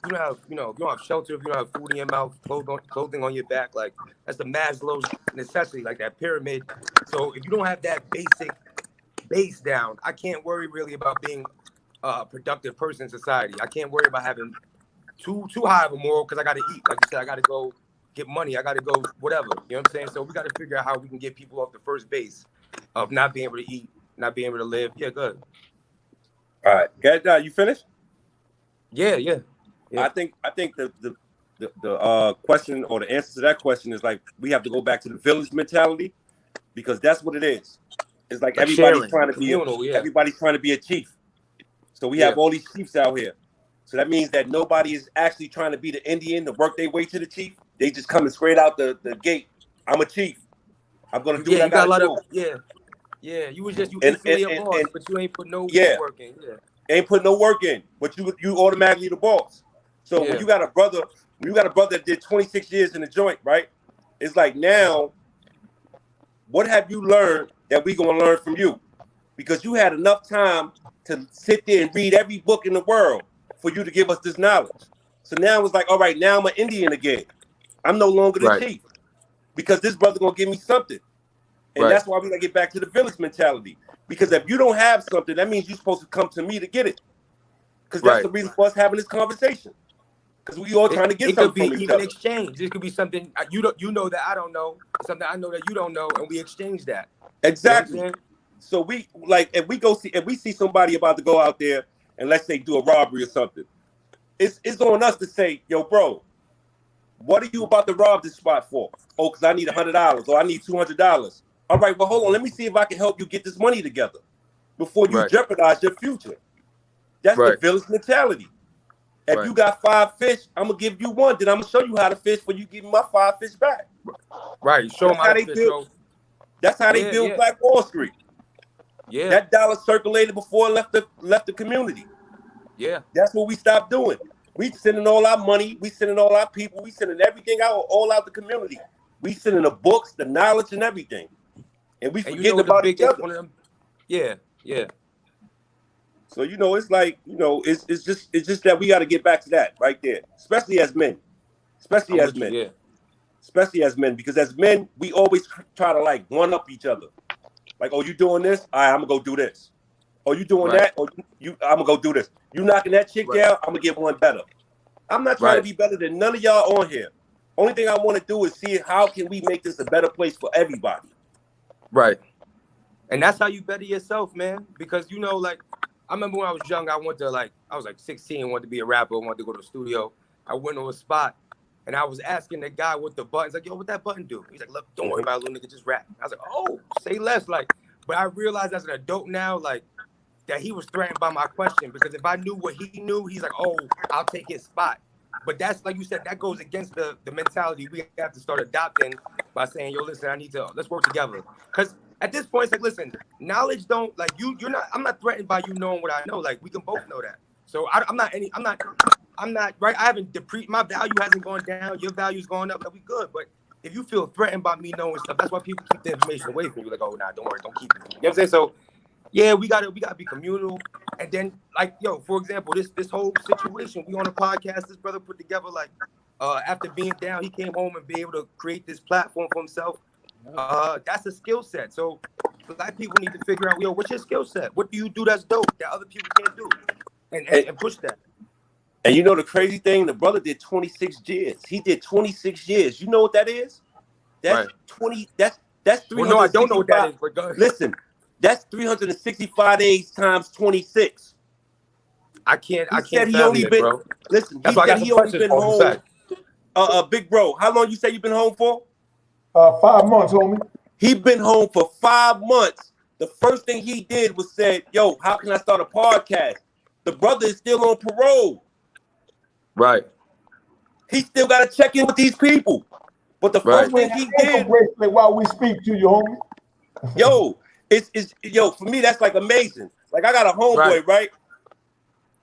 don't have shelter, if you don't have food in your mouth, clothing on your back, like, that's the Maslow's necessity, like that pyramid. So if you don't have that basic base down, I can't worry really about being a productive person in society. I can't worry about having too high of a moral, because I got to eat. Like you said, I got to go get money. I got to go whatever. You know what I'm saying? So we got to figure out how we can get people off the first base of not being able to eat, not being able to live. Yeah, good. All right. You finished? Yeah. I think the question or the answer to that question is like we have to go back to the village mentality, because that's what it is. It's like everybody's sharing, trying to communal, everybody's trying to be a chief. So we Yeah. have all these chiefs out here. So that means that nobody is actually trying to be the Indian to work their way to the chief. They just coming straight out the gate. I'm a chief. I'm gonna do what I you got a gotta lot do. of you And instantly a boss, but you ain't put no work in. Ain't put no work in, but you automatically the boss. So when you got a brother that did 26 years in the joint, right? It's like, now, what have you learned that we gonna learn from you? Because you had enough time to sit there and read every book in the world for you to give us this knowledge. So now it's like, all right, now I'm an Indian again. I'm no longer the chief, because this brother gonna give me something. And that's why we gotta get back to the village mentality. Because if you don't have something, that means you're supposed to come to me to get it. Because that's the reason for us having this conversation. Because we all trying to get something from each other. It could be even exchange. It could be something you know that I don't know, something I know that you don't know, and we exchange that. Exactly. You know so we like if we see somebody about to go out there and let's say do a robbery or something, it's on us to say, yo, bro, what are you about to rob this spot for? Oh, because I need $100 or I need $200. All right, well, hold on. Let me see if I can help you get this money together before you jeopardize your future. That's the village mentality. If you got 5 fish, I'm gonna give you 1. Then I'm gonna show you how to fish when you give me my 5 fish back. Right. Show them how to fish. That's how they build Black Wall Street. Yeah. That dollar circulated before it left the community. Yeah. That's what we stopped doing. We sending all our money. We sending all our people. We sending everything out, all out the community. We sending the books, the knowledge, and everything. And we forgetting about each other. Yeah. So it's like it's just that we got to get back to that right there, especially as men, especially as men, because as men we always try to like one up each other. Like, oh, you doing this? All right, I'm gonna go do this. Oh, you doing that? Or I'm gonna go do this. You knocking that chick down? I'm gonna get one better. I'm not trying to be better than none of y'all on here. Only thing I want to do is see how can we make this a better place for everybody. Right. And that's how you better yourself, man. Because like, I remember when I was young, I was like 16, wanted to be a rapper, wanted to go to the studio. I went to a spot and I was asking the guy what the button's like, yo, what that button do? He's like, look, don't worry about it, little nigga, just rap. I was like, oh, say less. Like, but I realized as an adult now, like, that he was threatened by my question, because if I knew what he knew, he's like, oh, I'll take his spot. But that's, like you said, that goes against the mentality we have to start adopting by saying, yo, listen, let's work together. Because at this point, it's like, listen, knowledge don't, like, I'm not threatened by you knowing what I know. Like, we can both know that. So I'm not, right? I haven't my value hasn't gone down. Your value's gone up. Like, we good. But if you feel threatened by me knowing stuff, that's why people keep the information away from you. Like, oh, nah, don't worry, don't keep it. You know what I'm saying? So, yeah, we gotta be communal. And then, like, yo, for example, this whole situation, we on a podcast, this brother put together, like, after being down, he came home and be able to create this platform for himself. That's a skill set. So Black people need to figure out, yo, what's your skill set? What do you do that's dope that other people can't do? And push that. And the crazy thing, the brother did 26 years. He did 26 years. You know what that is? That's 20. That's 365. Well, no, I don't know what that is. But go ahead. Listen, that's 365 days times 26. I can't fathom it, bro. Listen, he said he only been home. Big bro, how long you say you been home for? 5 months, homie. He been home for 5 months. The first thing he did was said, yo, how can I start a podcast? The brother is still on parole. Right. He still got to check in with these people. But the first thing he did, while we speak to you, homie. Yo, it's for me that's like amazing. Like, I got a homeboy, right?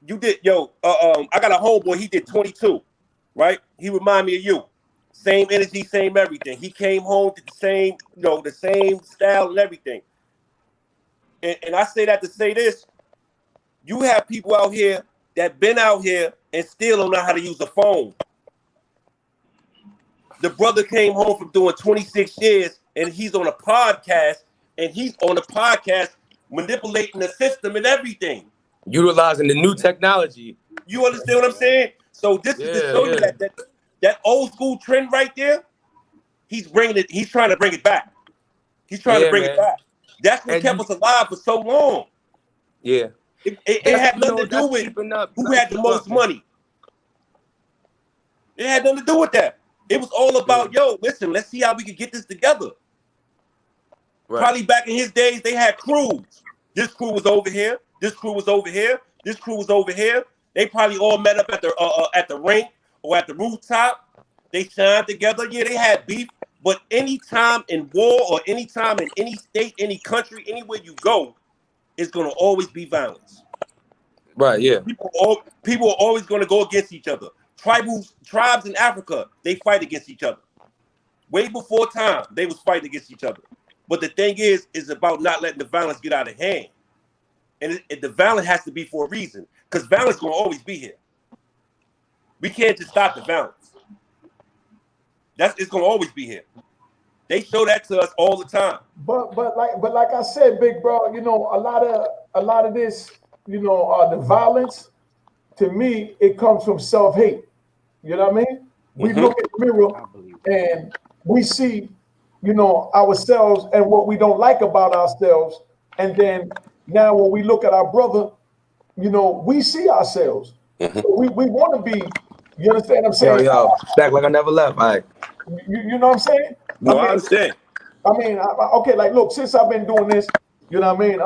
You did, I got a homeboy. He did 22, right? He remind me of you. Same energy, same everything. He came home to the same, the same style and everything. And I say that to say this: you have people out here that been out here and still don't know how to use a phone. The brother came home from doing 26 years and he's on a podcast, manipulating the system and everything. Utilizing the new technology. You understand what I'm saying? So this is to show you that old school trend right there. He's trying to bring it back. He's trying to bring it back. That's what kept us alive for so long. Yeah. It had nothing to do with who had the most money. It had nothing to do with that. It was all about, yo, listen, let's see how we can get this together. Right. Probably back in his days, they had crews. This crew was over here. This crew was over here. This crew was over here. They probably all met up at the rink or at the rooftop. They signed together. Yeah, they had beef. But any time in war or any time in any state, any country, anywhere you go, it's going to always be violence. Right, yeah. People are always going to go against each other. Tribes in Africa, they fight against each other. Way before time, they was fighting against each other. But the thing is about not letting the violence get out of hand. And the violence has to be for a reason. Because violence is going to always be here. We can't just stop the violence. It's going to always be here. They show that to us all the time. But like I said, big bro, you know, a lot of this, you know, the violence, to me, it comes from self-hate. You know what I mean? We look at the mirror and we see, you know, ourselves and what we don't like about ourselves. And then now when we look at our brother, you know, we see ourselves. So we want to be, you understand what I'm saying? Yo, back like I never left. All right. You know what I'm saying? I understand. I mean, okay, like, look, since I've been doing this, you know what I mean?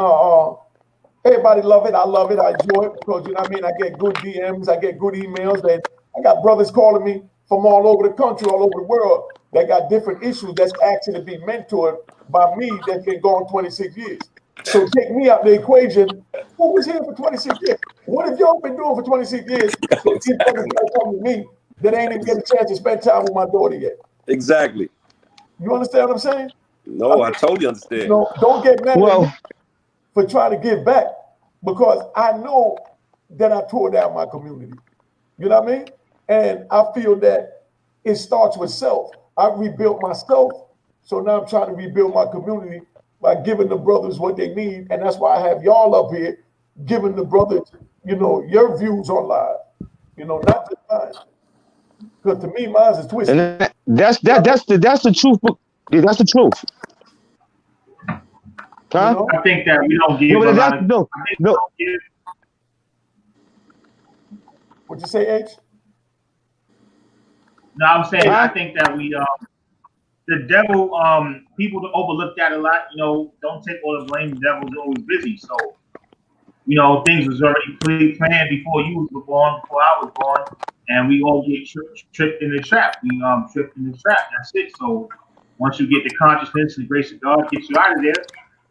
Everybody love it. I love it. I enjoy it because, you know what I mean? I get good DMs. I get good emails. And I got brothers calling me from all over the country, all over the world that got different issues that's asking to be mentored by me that's been gone 26 years. So take me out the equation. Who was here for 26 years? What have y'all been doing for 26 years? So these brothers come to me that ain't even get a chance to spend time with my daughter yet. Exactly. You understand what I'm saying? No, I totally understand. You know, don't get mad at me for trying to give back because I know that I tore down my community. You know what I mean? And I feel that it starts with self. I rebuilt myself, so now I'm trying to rebuild my community by giving the brothers what they need, and that's why I have y'all up here giving the brothers, you know, your views on live. You know, not just mine. Because to me, mine is twisted. And that's the truth. Yeah, that's the truth. Huh? You know? I think that we don't give a lot of. No. What'd you say, H? No, I'm saying I think that we the devil people overlook that a lot. You know, don't take all the blame. The devil's always busy. So, you know, things was already pre-planned before you was born, before I was born, and we all get tripped in the trap. We tripped in the trap. That's it. So once you get the consciousness and the grace of God gets you out of there,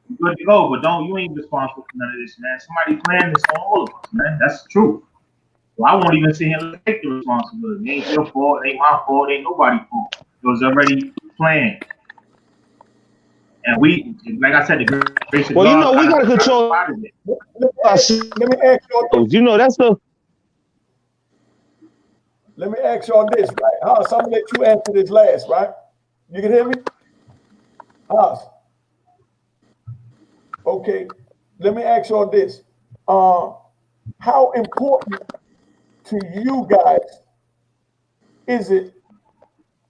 you're good to go. But you ain't responsible for none of this, man. Somebody planned this on all of us, man. That's the truth. Well, I won't even sit here and take the responsibility. It ain't your fault. It ain't my fault. It ain't nobody's fault. It was already planned. And we, like I said, the grace of God. Well, you know, we gotta control. Let me ask y'all. You know, that's the. Let me ask y'all this, right? House, I'm gonna let you answer this last, right? You can hear me? House. Okay. Let me ask y'all this. How important to you guys is it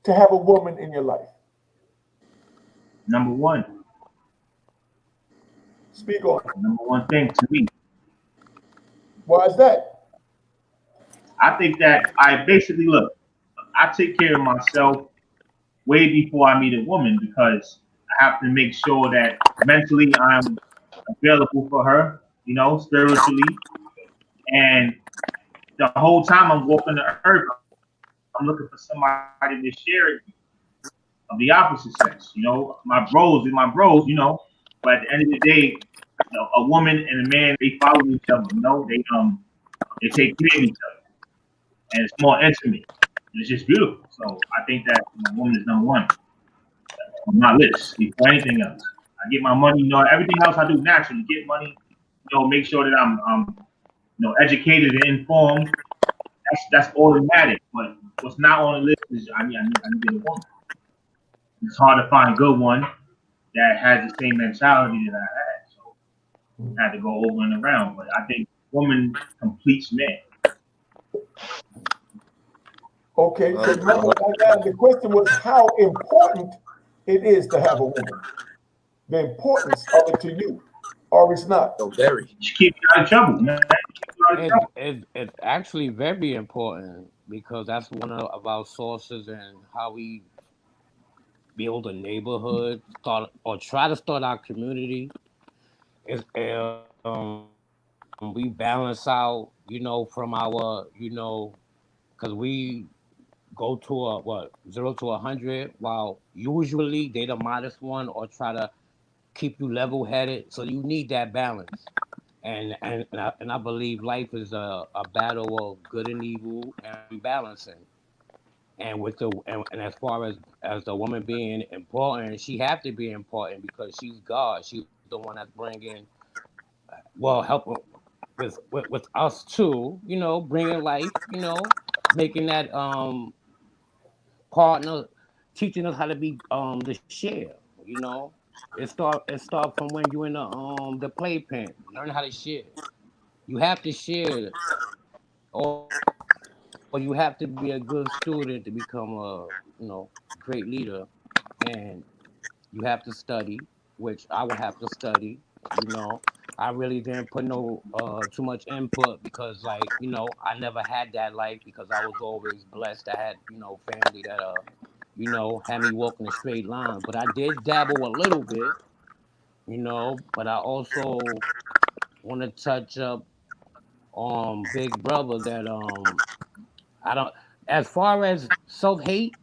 to have a woman in your life? Number one. Speak on it. Number one thing to me. Why is that? I think that I basically I take care of myself way before I meet a woman because I have to make sure that mentally I'm available for her, you know, spiritually. And the whole time I'm walking the earth, I'm looking for somebody to share it of the opposite sex, you know, my bros, you know, but at the end of the day, you know, a woman and a man, they follow each other, you know, they take care of each other, and it's more intimate, and it's just beautiful. So I think that a woman is number one on my list before anything else. I get my money, you know, everything else I do naturally, get money, you know, make sure that I'm you know, educated and informed. That's automatic, but what's not on the list is I need to get a woman. It's hard to find a good one that has the same mentality that I had. So I had to go over and around. But I think woman completes man. Okay, because the question was how important it is to have a woman. The importance of it to you. or it's not? No, very. Just keep you out of trouble, man. Keep you out of trouble. It's actually very important because that's one of our sources and how we build a neighborhood, start or try to start our community. Is we balance out, from because we go to a 0 to 100, while usually they the modest one or try to keep you level headed. So you need that balance. And I believe life is a battle of good and evil and balancing. And as far as the woman being important, she have to be important because she's God. She's the one that's bringing, help with us too. Bringing life. Making that partner, teaching us how to be the share. You know, it start from when you in the playpen. Learn how to share. You have to share, or you have to be a good student to become a great leader. And you have to study, which I would have to study. You know, I really didn't put no too much input because, like, I never had that life because I was always blessed. I had family that had me walking a straight line. But I did dabble a little bit. But I also want to touch up on Big Brother that I don't. As far as self hate,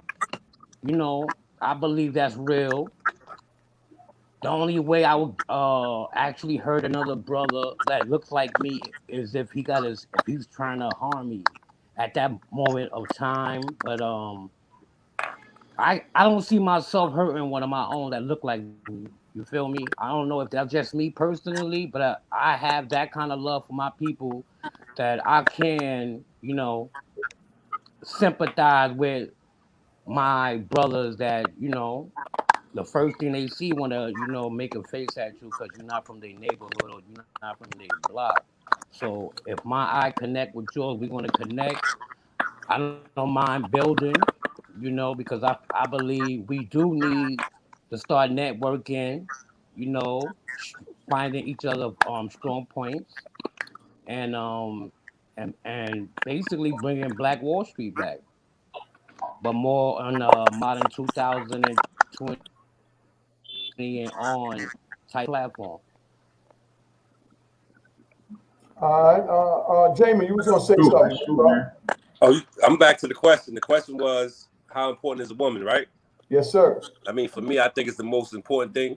I believe that's real. The only way I would actually hurt another brother that looks like me is if he's trying to harm me at that moment of time. But I don't see myself hurting one of my own that look like me. You feel me? I don't know if that's just me personally, but I have that kind of love for my people that I can sympathize with my brothers that the first thing they see want to make a face at you because you're not from their neighborhood or you're not from their block. So if my eye connect with yours, we're going to connect. I don't mind building, because I believe we do need to start networking, finding each other strong points and basically bringing Black Wall Street back, but more on a modern 2020 and on type platform. All right, Jamie, you was gonna say True, something, that's true, bro? man. I'm back to the question. The question was, how important is a woman, right? Yes, sir. I mean, for me, I think it's the most important thing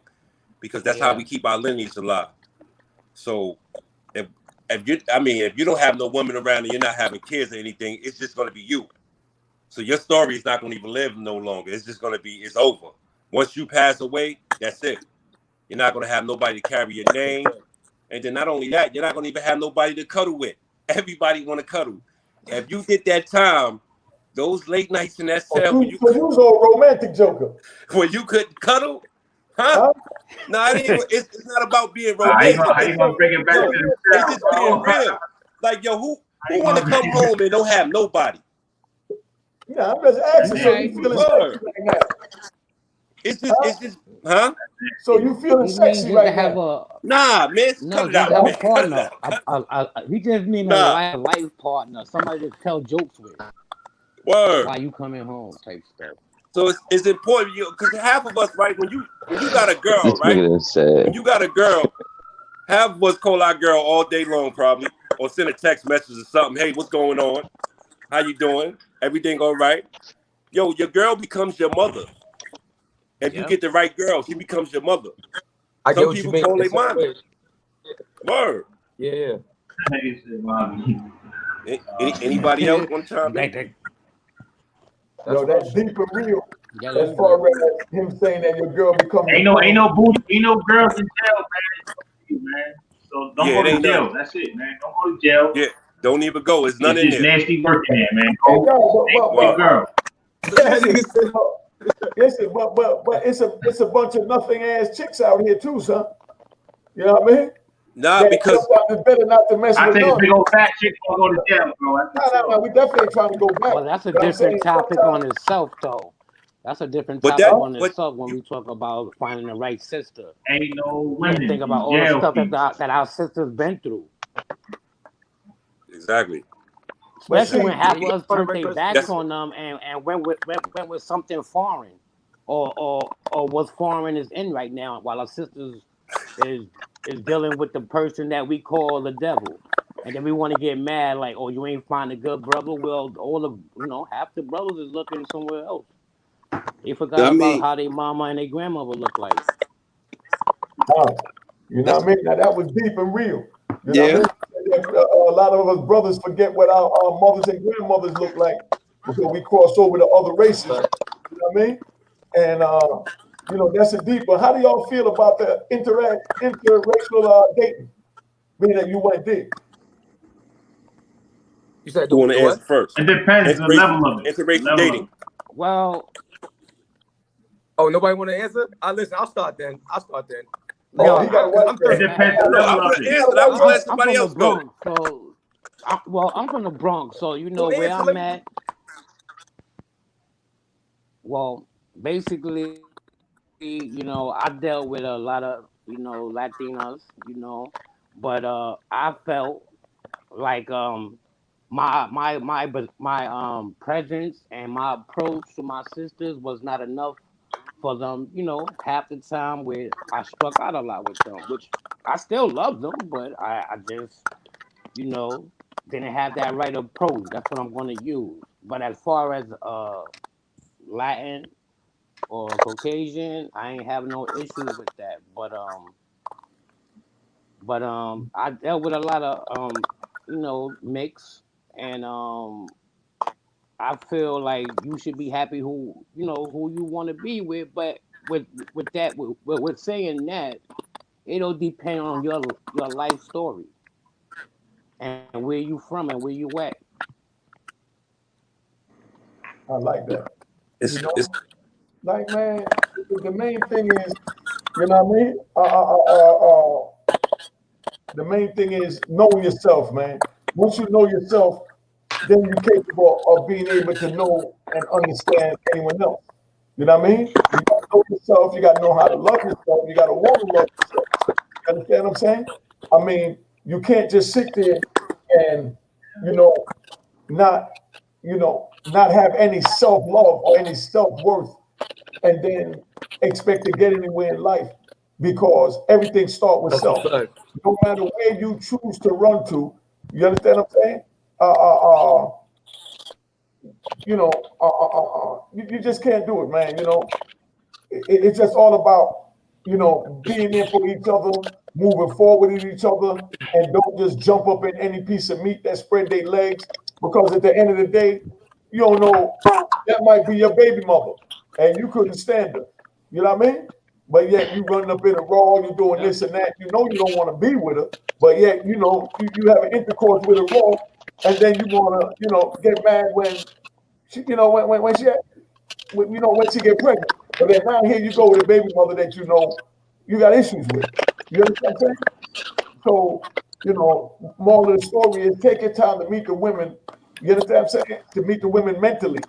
because that's how we keep our lineage alive. So if you don't have no woman around and you're not having kids or anything, it's just going to be you. So your story is not going to even live no longer. It's just going to be, it's over. Once you pass away, that's it. You're not going to have nobody to carry your name. And then not only that, you're not going to even have nobody to cuddle with. Everybody want to cuddle. If you get that time, those late nights in that cell So you was a romantic joker. where you could cuddle, huh? No, it's not about being romantic. How you gonna bring it back to the It's just being real. Like, yo, who want to come home and don't have nobody? Yeah, I'm just asking. So you feeling sexy right now? It's just, huh? So you feeling sexy right now? Nah, man, cut it out. Have Man. a partner. We just mean a life partner, somebody to tell jokes with. Word. Why you coming home type stuff. So it's important, because half of us, right, when you got a girl, right? When you got a girl, half of us call our girl all day long probably, or send a text message or something. Hey, what's going on? How you doing? Everything all right? Yo, your girl becomes your mother. If you get the right girl, she becomes your mother. Some people call their mommy. Word. Yeah. Anybody else want to chime in? Yo, that's deep and real. As far as him saying that your girl becomes ain't no girls in jail, man. So don't go to jail. That's it, man. Don't go to jail. Yeah, don't even go. It's none in there. It's nasty work in there, man. Go, girl. Listen, but it's a bunch of nothing ass chicks out here too, son. You know what I mean? Nah, because it's better not to mess with. I think a big old fat chick gonna go to jail, bro. No, we definitely ain't trying to go back. Well, that's a different topic on itself, though. That's a different But topic that, on but itself when we talk about finding the right sister. Ain't no You gotta women think about in all the jail stuff fees. that our sisters been through. exactly. But Especially see, when half of us For the turned their record, backs That's on them and went with something foreign, or what's foreign is in right now, while our sisters is is dealing with the person that we call the devil, and then we want to get mad like, oh, you ain't find a good brother. Well, all the half the brothers is looking somewhere else. They forgot I about mean, how their mama and their grandmother look like. you know what I mean? Now that was deep and real. You know what I yeah. mean? A lot of us brothers forget what our mothers and grandmothers look like because we cross over to other races. You know what I mean? And that's a deep. But how do y'all feel about the interracial dating? Meaning that you went deep. you said Who want the to answer what? first? It depends the Interracial, level of it. The interracial level of dating. it. Well, Oh, nobody want to answer? Listen, I'll start then. Oh, no, he got a Because white I'm It girl. 30. depends the No, I level would of have it. He got a answered. I white was gonna let girl. I'm somebody from the else go. Bronx, so I'm from the Bronx, so Don't where answer. I'm at. Well, basically, I dealt with a lot of Latinas, but I felt like my presence and my approach to my sisters was not enough for them. Half the time where I struck out a lot with them, which I still love them, but I just you know didn't have that right approach. That's what I'm going to use. But as far as Latin or Caucasian, I ain't have no issues with that. But I dealt with a lot of mix, and I feel like you should be happy who you want to be with. But with that, with saying that, it'll depend on your life story and where you from and where you at. I like that. It's You it's know, like man, the main thing is, you know what I mean? The main thing is knowing yourself, man. Once you know yourself, then you're capable of being able to know and understand anyone else. You know what I mean? You got to know yourself. You got to know how to love yourself. You got to want to love yourself. You understand what I'm saying? I mean, you can't just sit there and, you know, not, not have any self love or any self worth, and then expect to get anywhere in life because everything starts with That's a self. fact. No matter where you choose to run to, you understand what I'm saying? Uh, uh, uh, you just can't do it, man. It's just all about, being there for each other, moving forward with each other, and don't just jump up in any piece of meat that spread their legs, because at the end of the day, you don't know, that might be your baby mother, and you couldn't stand her. You know what I mean? But yet you running up in a raw, you're doing this and that. You know you don't want to be with her, but yet you have an intercourse with her raw, and then you want to get mad when she when she when she get pregnant. But then now here you go with a baby mother that you got issues with. You understand what I'm saying? So, moral of the story is take your time to meet the women. You understand what I'm saying? To meet the women mentally.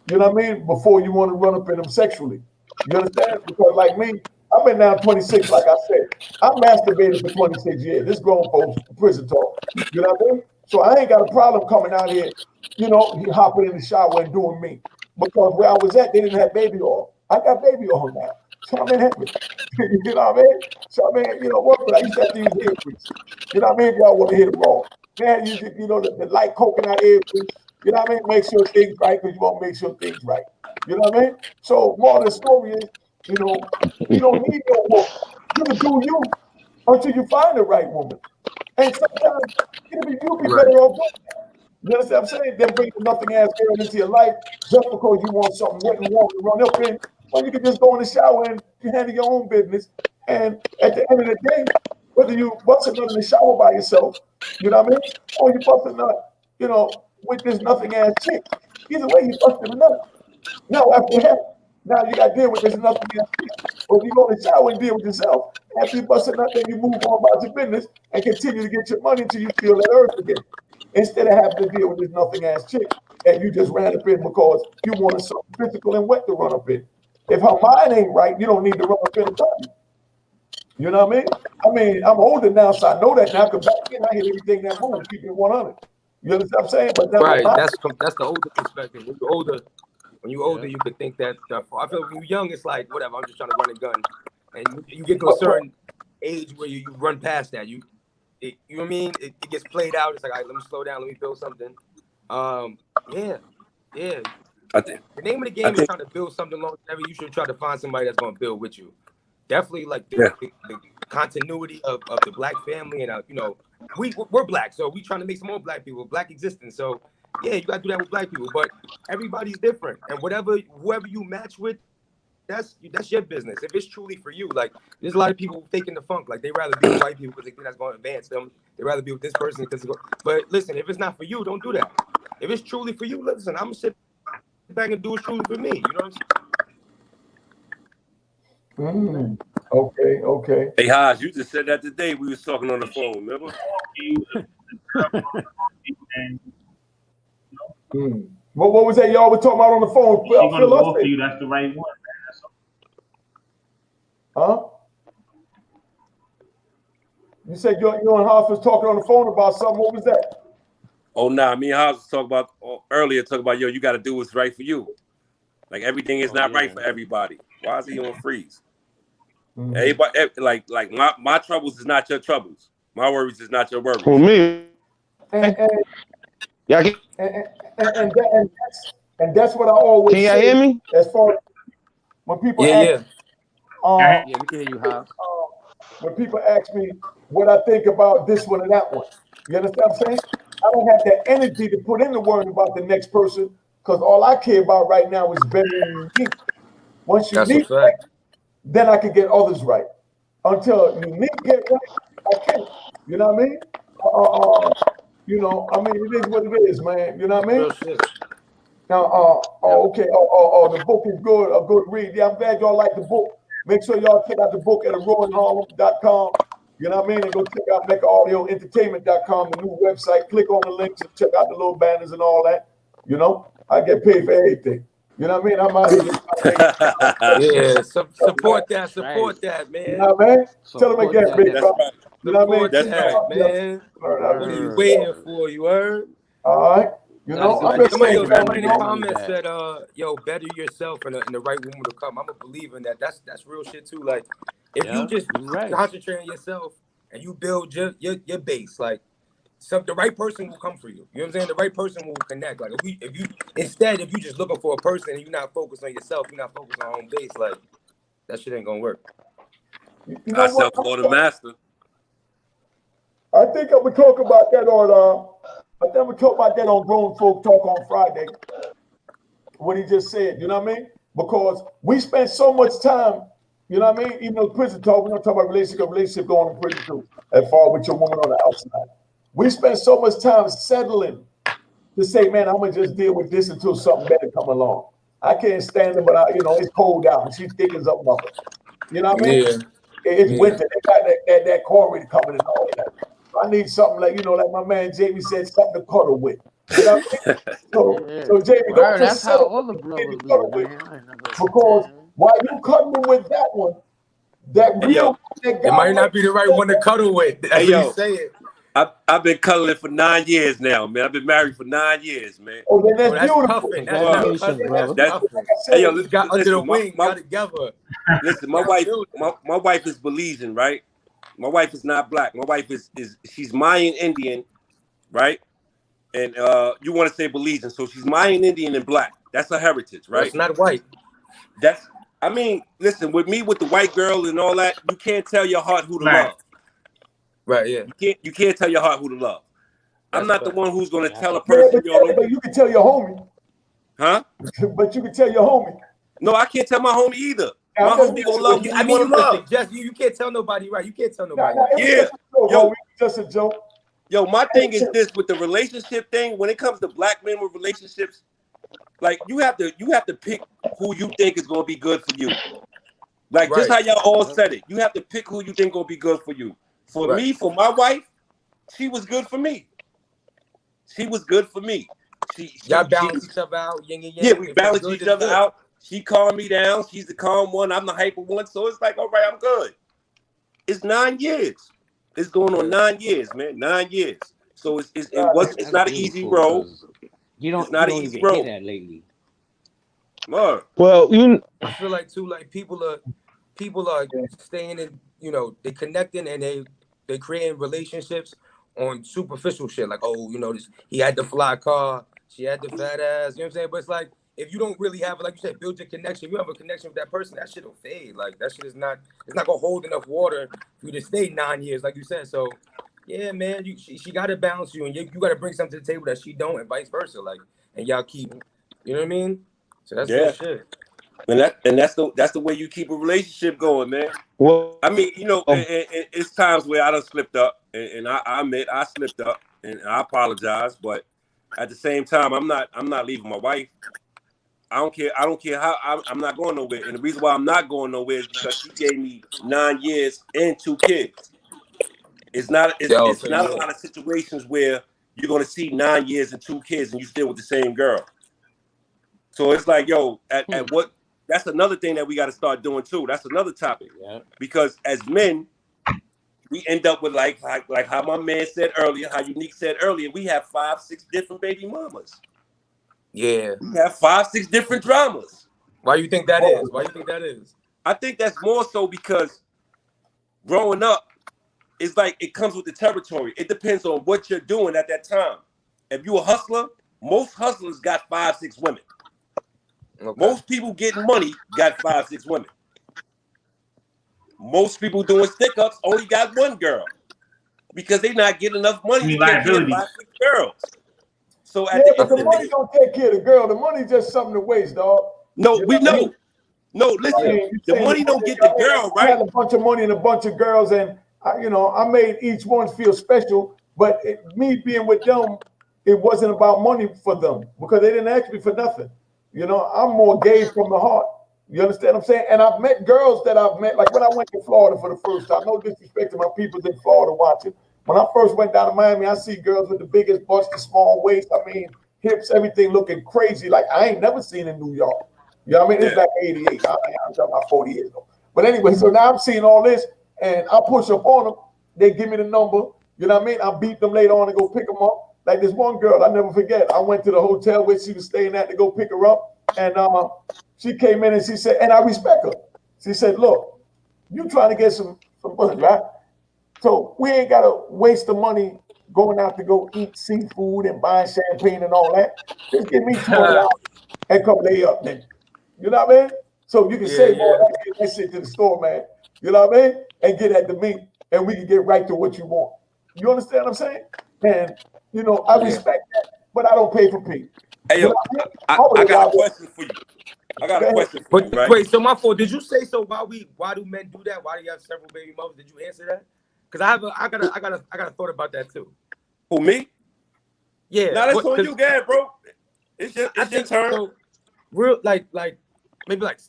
You know what I mean? Before you want to run up in them sexually. You understand? Because like me, I've been down 26, like I said. I masturbated for 26 years. This grown folks prison talk. You know what I mean? So I ain't got a problem coming out here, hopping in the shower and doing me. Because where I was at, they didn't have baby oil. I got baby oil now. So I'm in heaven. You know what I mean? So I mean, what I used to have to use ear grease. You know what I mean? If y'all want to hit it raw. Man, use the light coconut ear grease. You know what I mean? Make sure things right, because you won't make sure things right. You know what I mean? So more of the story is, you don't need no woman. You can do you until you find the right woman. And sometimes you'll be better Right. off doing that. You understand what I'm saying? Then bring a nothing ass girl into your life just because you want something wet and warm to run up in. Well, you can just go in the shower and you handle your own business. And at the end of the day, whether you bust a nut in the shower by yourself, you know what I mean? Or you bust a nut, with this nothing ass chick. Either way, you busted a nut. Now after that, now you got to deal with this nothing ass chick. Or you go in the shower and deal with yourself. After you bust a nut, then you move on about your business and continue to get your money until you feel that earth again. instead of having to deal with this nothing ass chick that you just ran up in because you wanted something physical and wet to run up in. If her mind ain't right, you don't need to run up in and touch you. You know what I mean? I mean, I'm older now, so I know that now. Because back then, I hit everything that moved, keeping it 100. You understand what I'm saying? But now, right, that's the older perspective. When you're older, you could think that. I feel when you're young, it's like whatever. I'm just trying to run a gun, and you get to a certain age where you run past that. You know what I mean? It gets played out. It's like, all right, let me slow down. Let me build something. Yeah. The name of the game is trying to build something longevity. You should try to find somebody that's going to build with you. Definitely, like the continuity of the black family, and you know, we're black, so we trying to make some more black people, black existence. So yeah, you got to do that with black people, but everybody's different, and whoever you match with, that's your business. If it's truly for you, like there's a lot of people faking the funk, like they rather be with white people because they think that's going to advance them. They rather be with this person because. But listen, if it's not for you, don't do that. If it's truly for you, listen, I'm gonna sit back and do what's truly for me. You know what I'm saying? Okay. Hey, Haj, you just said that today. We was talking on the phone, remember? What was that y'all were talking about on the phone? She's gonna go for you. That's the right one. Huh? You said you and Haas was talking on the phone about something. What was that? Oh, nah. Me and Haas was talking about earlier. Talking about, yo, you got to do what's right for you. Like everything is not right for everybody. Why is he on freeze? Everybody, like my troubles is not your troubles. My worries is not your worries. For me, and that's what I always can y'all say. hear me? As far as when people yeah, we can hear you, Haas. When people ask me what I think about this one and that one, you understand what I'm saying? I don't have that energy to put in the word about the next person because all I care about right now is bettering me. Once you meet right, then I can get others right. Until you get right, I can't. You know what I mean? You know, I mean, it is what it is, man. You know what I mean? real shit. Now, okay. The book is good, a good read. Yeah, I'm glad y'all like the book. Make sure y'all check out the book at royalharlem.com. You know what I mean? And go check out MeccaAudioEntertainment.com, the new website. Click on the links and check out the little banners and all that. You know, I get paid for everything. You know what I mean? I'm out here just support that, man. You know what I mean? Tell them again, big brother. You know what I mean? That's right, man. What are you waiting for? You heard? All right. You know, somebody in the comments said, yo, better yourself and the right woman to come. I'm a believer in that. That's real shit too. Like, if you just concentrate on yourself and you build your base, like, the right person will come for you. You know what I'm saying? The right person will connect. Like, if you just looking for a person and you're not focused on yourself, you're not focused on home base, like, that shit ain't gonna work. You know what? The master. I think I'm gonna talk about that on Grown Folk Talk on Friday. What he just said, you know what I mean? Because we spend so much time, you know what I mean? Even though prison talk, we don't talk about relationship going to prison too, as far with your woman on the outside. We spend so much time settling to say, man, I'm gonna just deal with this until something better come along. I can't stand it, but it's cold out and she thick as a mother. You know what I mean? Yeah. It's winter. They got that corn coming and all that. I need something like my man Jamie said, something to cuddle with. You know what I mean? So Jamie, don't just settle all the brothers do, man. Because while you cuddling with that one, that real it might not be the right one to cuddle with. That's what you say it. I've been cuddling for 9 years now, man. I've been married for 9 years, man. Oh, then that's beautiful. Puffing. That's not cuddling. That's puffing. Hey, yo, listen, got under the wing, got together. Listen, my wife is Belizean, right? My wife is not black. My wife she's Mayan Indian, right? And you want to say Belizean, so she's Mayan Indian and black. That's her heritage, right? It's not white. Listen, with the white girl and all that, you can't tell your heart who to love. Right, yeah. You can't tell your heart who to love. I'm not the one who's gonna tell a person. But you can tell your homie. Huh? But you can tell your homie. No, I can't tell my homie either. My homie gonna love. I mean, listen, Jess, you can't tell nobody, right? You can't tell nobody. Yeah. Just a joke. Yo, my thing is this with the relationship thing. When it comes to black men with relationships, like you have to pick who you think is gonna be good for you. Like just how y'all all said it. You have to pick who you think gonna be good for you. For me, for my wife, she was good for me. She was good for me. Y'all balance each other out, yin and yang. Yeah, we balance each other out. She calmed me down. She's the calm one. I'm the hyper one. So it's like, all right, I'm good. It's 9 years. It's going on 9 years, man. 9 years. So it's not an easy road. It's not an easy road. That lately. Mark. Well, I feel like too, like people are staying in, they connecting and they creating relationships on superficial shit. Like, oh, he had the fly car, she had the fat ass, you know what I'm saying? But it's like, if you don't really have, like you said, build your connection, you have a connection with that person, that shit will fade. Like, that shit it's not gonna hold enough water for you to stay 9 years, like you said. So yeah, man, she gotta balance you, and you gotta bring something to the table that she don't, and vice versa. Like, and y'all keep, you know what I mean? So that's good shit. And that's the way you keep a relationship going, man. Well, I mean, it's times where I done slipped up, and I admit I slipped up, and I apologize. But at the same time, I'm not leaving my wife. I don't care how I'm not going nowhere. And the reason why I'm not going nowhere is because she gave me 9 years and 2 kids. It's not a lot of situations where you're gonna see 9 years and 2 kids and you still with the same girl. So it's like, yo, at what? That's another thing that we got to start doing too. That's another topic. Yeah. Because as men, we end up with like how my man said earlier, how Unique said earlier, we have 5, 6 different baby mamas. Yeah. We have 5, 6 different dramas. Why you think that is? Why you think that is? I think that's more so because growing up, it's like it comes with the territory. It depends on what you're doing at that time. If you're a hustler, most hustlers got 5, 6 women. Okay. Most people getting money got 5, 6 women. Most people doing stick-ups only got 1 girl because they not getting enough money to take care of 5, 6 girls. So at but the money don't take care of the girl. The money's just something to waste, dog. No, we know. No, listen. The money don't get the girl, right? I had a bunch of money and a bunch of girls, and I made each one feel special. But me being with them, it wasn't about money for them because they didn't ask me for nothing. I'm more gay from the heart. You understand what I'm saying? And I've met girls that I've met, like when I went to Florida for the first time. No disrespect to my people in Florida watching. When I first went down to Miami, I see girls with the biggest butts, the small waist. I mean, hips, everything looking crazy. Like I ain't never seen in New York. You know what I mean? It's like 88. I'm talking about 40 years ago. But anyway, so now I'm seeing all this, and I push up on them. They give me the number. You know what I mean? I beat them later on to go pick them up. Like this one girl, I never forget. I went to the hotel where she was staying at to go pick her up. And she came in and she said, and I respect her. She said, look, you trying to get some money, right? So we ain't got to waste the money going out to go eat seafood and buying champagne and all that. Just give me $20 and come lay up then. You know what I mean? So you can say, boy, let's get that shit to the store, man. You know what I mean? And get at the meat, and we can get right to what you want. You understand what I'm saying? And I respect that, but I don't pay for pee. Hey, yo, I got a question for you. I got a question for you, right? Wait, so my fault. Did you say so? Why do men do that? Why do you have several baby mothers? Did you answer that? Because I got a thought about that too. Who, me? Yeah. Now that's on you, guys, bro. It's your turn. So, real like maybe like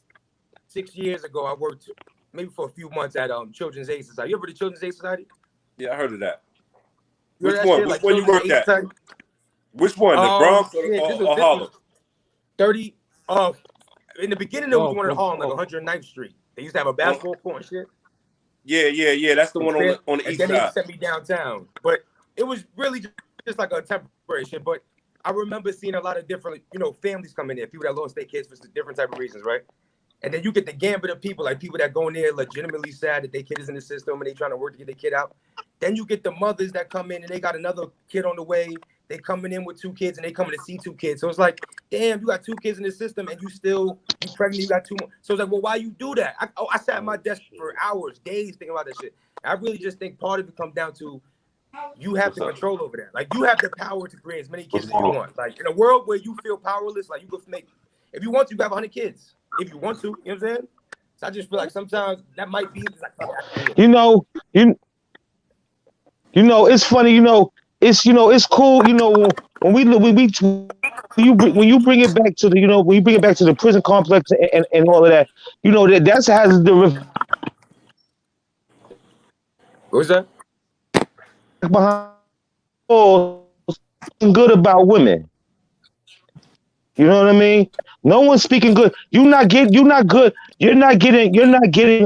6 years ago, I worked maybe for a few months at Children's Aid Society. You ever heard of Children's Aid Society? Yeah, I heard of that. Which one? Which one you worked at? Which one? The Bronx or Harlem? 30. In the beginning, there was one in Harlem, like 109th Street. They used to have a basketball court and shit. Yeah. That's the one on the east side. And then they sent me downtown, but it was really just like a temporary shit. But I remember seeing a lot of different, families coming in, people that lost their kids for different type of reasons, right? And then you get the gambit of people, like people that go in there legitimately sad that their kid is in the system and they trying to work to get their kid out. Then you get the mothers that come in and they got another kid on the way. They coming in with 2 kids and they coming to see 2 kids. So it's like, damn, you got 2 kids in the system and you pregnant, you got 2 more. So it's like, well, why you do that? I sat at my desk for hours, days thinking about that shit. I really just think part of it comes down to you have the control over that. Like you have the power to create as many kids as you want. Like in a world where you feel powerless, like you go make, if you want to, you have 100 kids. If you want to, you know what I'm saying? So I just feel like sometimes that might be like, it's funny, it's cool, when you bring it back to the, when you bring it back to the prison complex and all of that, that's has the what was that? Behind good about women. You know what I mean? No one's speaking good. You're not good. You're not getting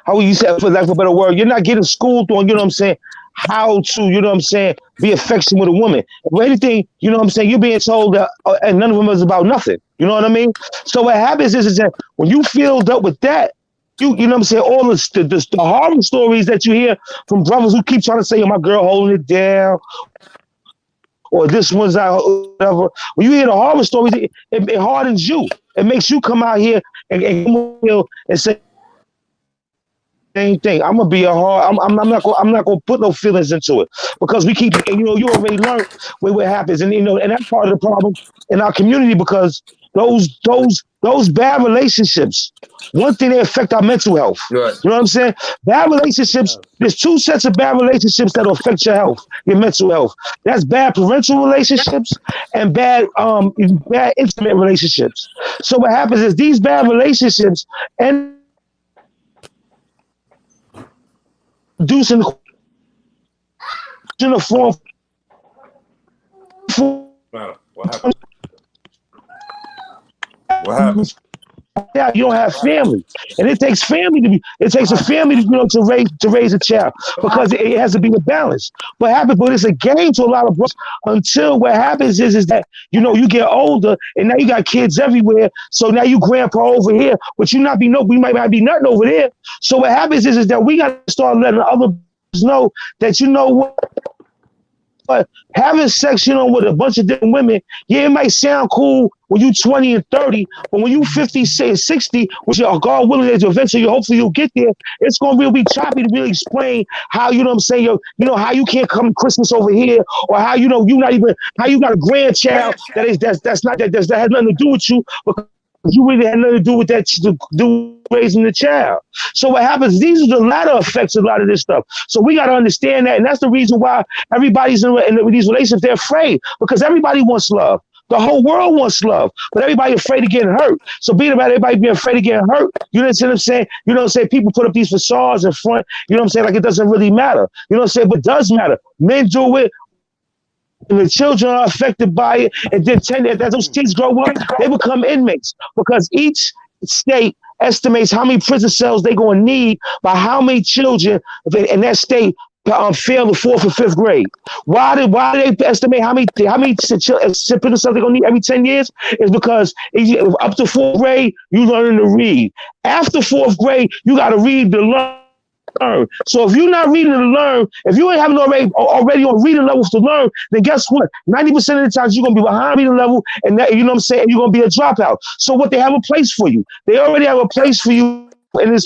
how will you say, for lack of a better word, you're not getting schooled on, you know what I'm saying, how to, you know what I'm saying, be affectionate with a woman. If anything, you know what I'm saying, you're being told that, and none of them is about nothing. You know what I mean? So what happens is that when you filled up with that, you know what I'm saying, all the horror stories that you hear from brothers who keep trying to say, oh, my girl holding it down, or this one's out, whatever. When you hear the horror stories, it hardens you. It makes you come out here and say, same thing. I'm gonna be a hard. I'm not gonna put no feelings into it because we keep. And, you know, you already learned what happens, and you know, and that's part of the problem in our community because those bad relationships. One thing, they affect our mental health. Right. You know what I'm saying? Bad relationships. There's two sets of bad relationships that will affect your health, your mental health. That's bad parental relationships and bad intimate relationships. So what happens is these bad relationships and producing in a form. What happened? What happened? Yeah, you don't have family, and it takes family it takes a family to, you know, to raise a child because it has to be a balance. What happens, but it's a game to a lot of brothers until what happens is that, you know, you get older and now you got kids everywhere. So now you grandpa over here, but we might not be nothing over there. So what happens is that we got to start letting other brothers know that, you know what. But having sex, you know, with a bunch of different women, yeah, it might sound cool when you 20 and 30, but when you 50, 60, which are God willing, eventually, hopefully you'll get there, it's going to really be choppy to really explain how, you know what I'm saying, you know, how you can't come Christmas over here, or how, you know, how you got a grandchild that has nothing to do with you, because you really had nothing to do with that, to do raising the child. So what happens, these are the latter effects of a lot of this stuff. So we got to understand that, and that's the reason why everybody's in these relationships. They're afraid because everybody wants love. The whole world wants love, but everybody afraid of getting hurt. So being about everybody being afraid of getting hurt, you know what I'm saying? You know what I'm saying? People put up these facades in front, you know what I'm saying? Like it doesn't really matter. You know what I'm saying? But it does matter. Men do it. And the children are affected by it, and then as those kids grow up, they become inmates because each state estimates how many prison cells they're going to need by how many children in that state fail the 4th or 5th grade. Why do they estimate how many prison cells they're going to need every 10 years? Is because up to 4th grade, you learn to read. After 4th grade, you got to read to learn. So if you're not reading to learn, if you ain't having already on reading levels to learn, then guess what? 90% of the times you're gonna be behind reading level, and that, you know what I'm saying, you're gonna be a dropout. So what, they have a place for you. They already have a place for you, and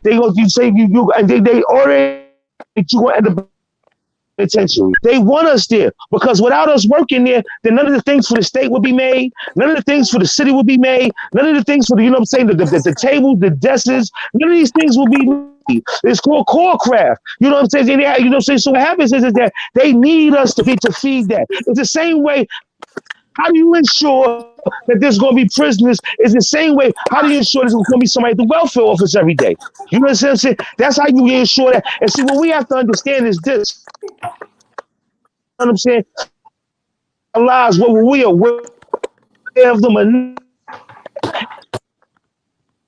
they already you gonna end up penitentiary. They want us there because without us working there, then none of the things for the state would be made. None of the things for the city would be made. None of the things for the, you know what I'm saying, the tables, the desks, none of these things will be made. It's called core craft. You know what I'm saying? You know what I'm saying? So what happens is that they need us to feed that. It's the same way. How do you ensure that there's going to be prisoners? It's the same way. How do you ensure there's going to be somebody at the welfare office every day? You know what I'm saying? That's how you ensure that. And see, what we have to understand is this. You know what I'm saying? Our lives, what we are aware of them, and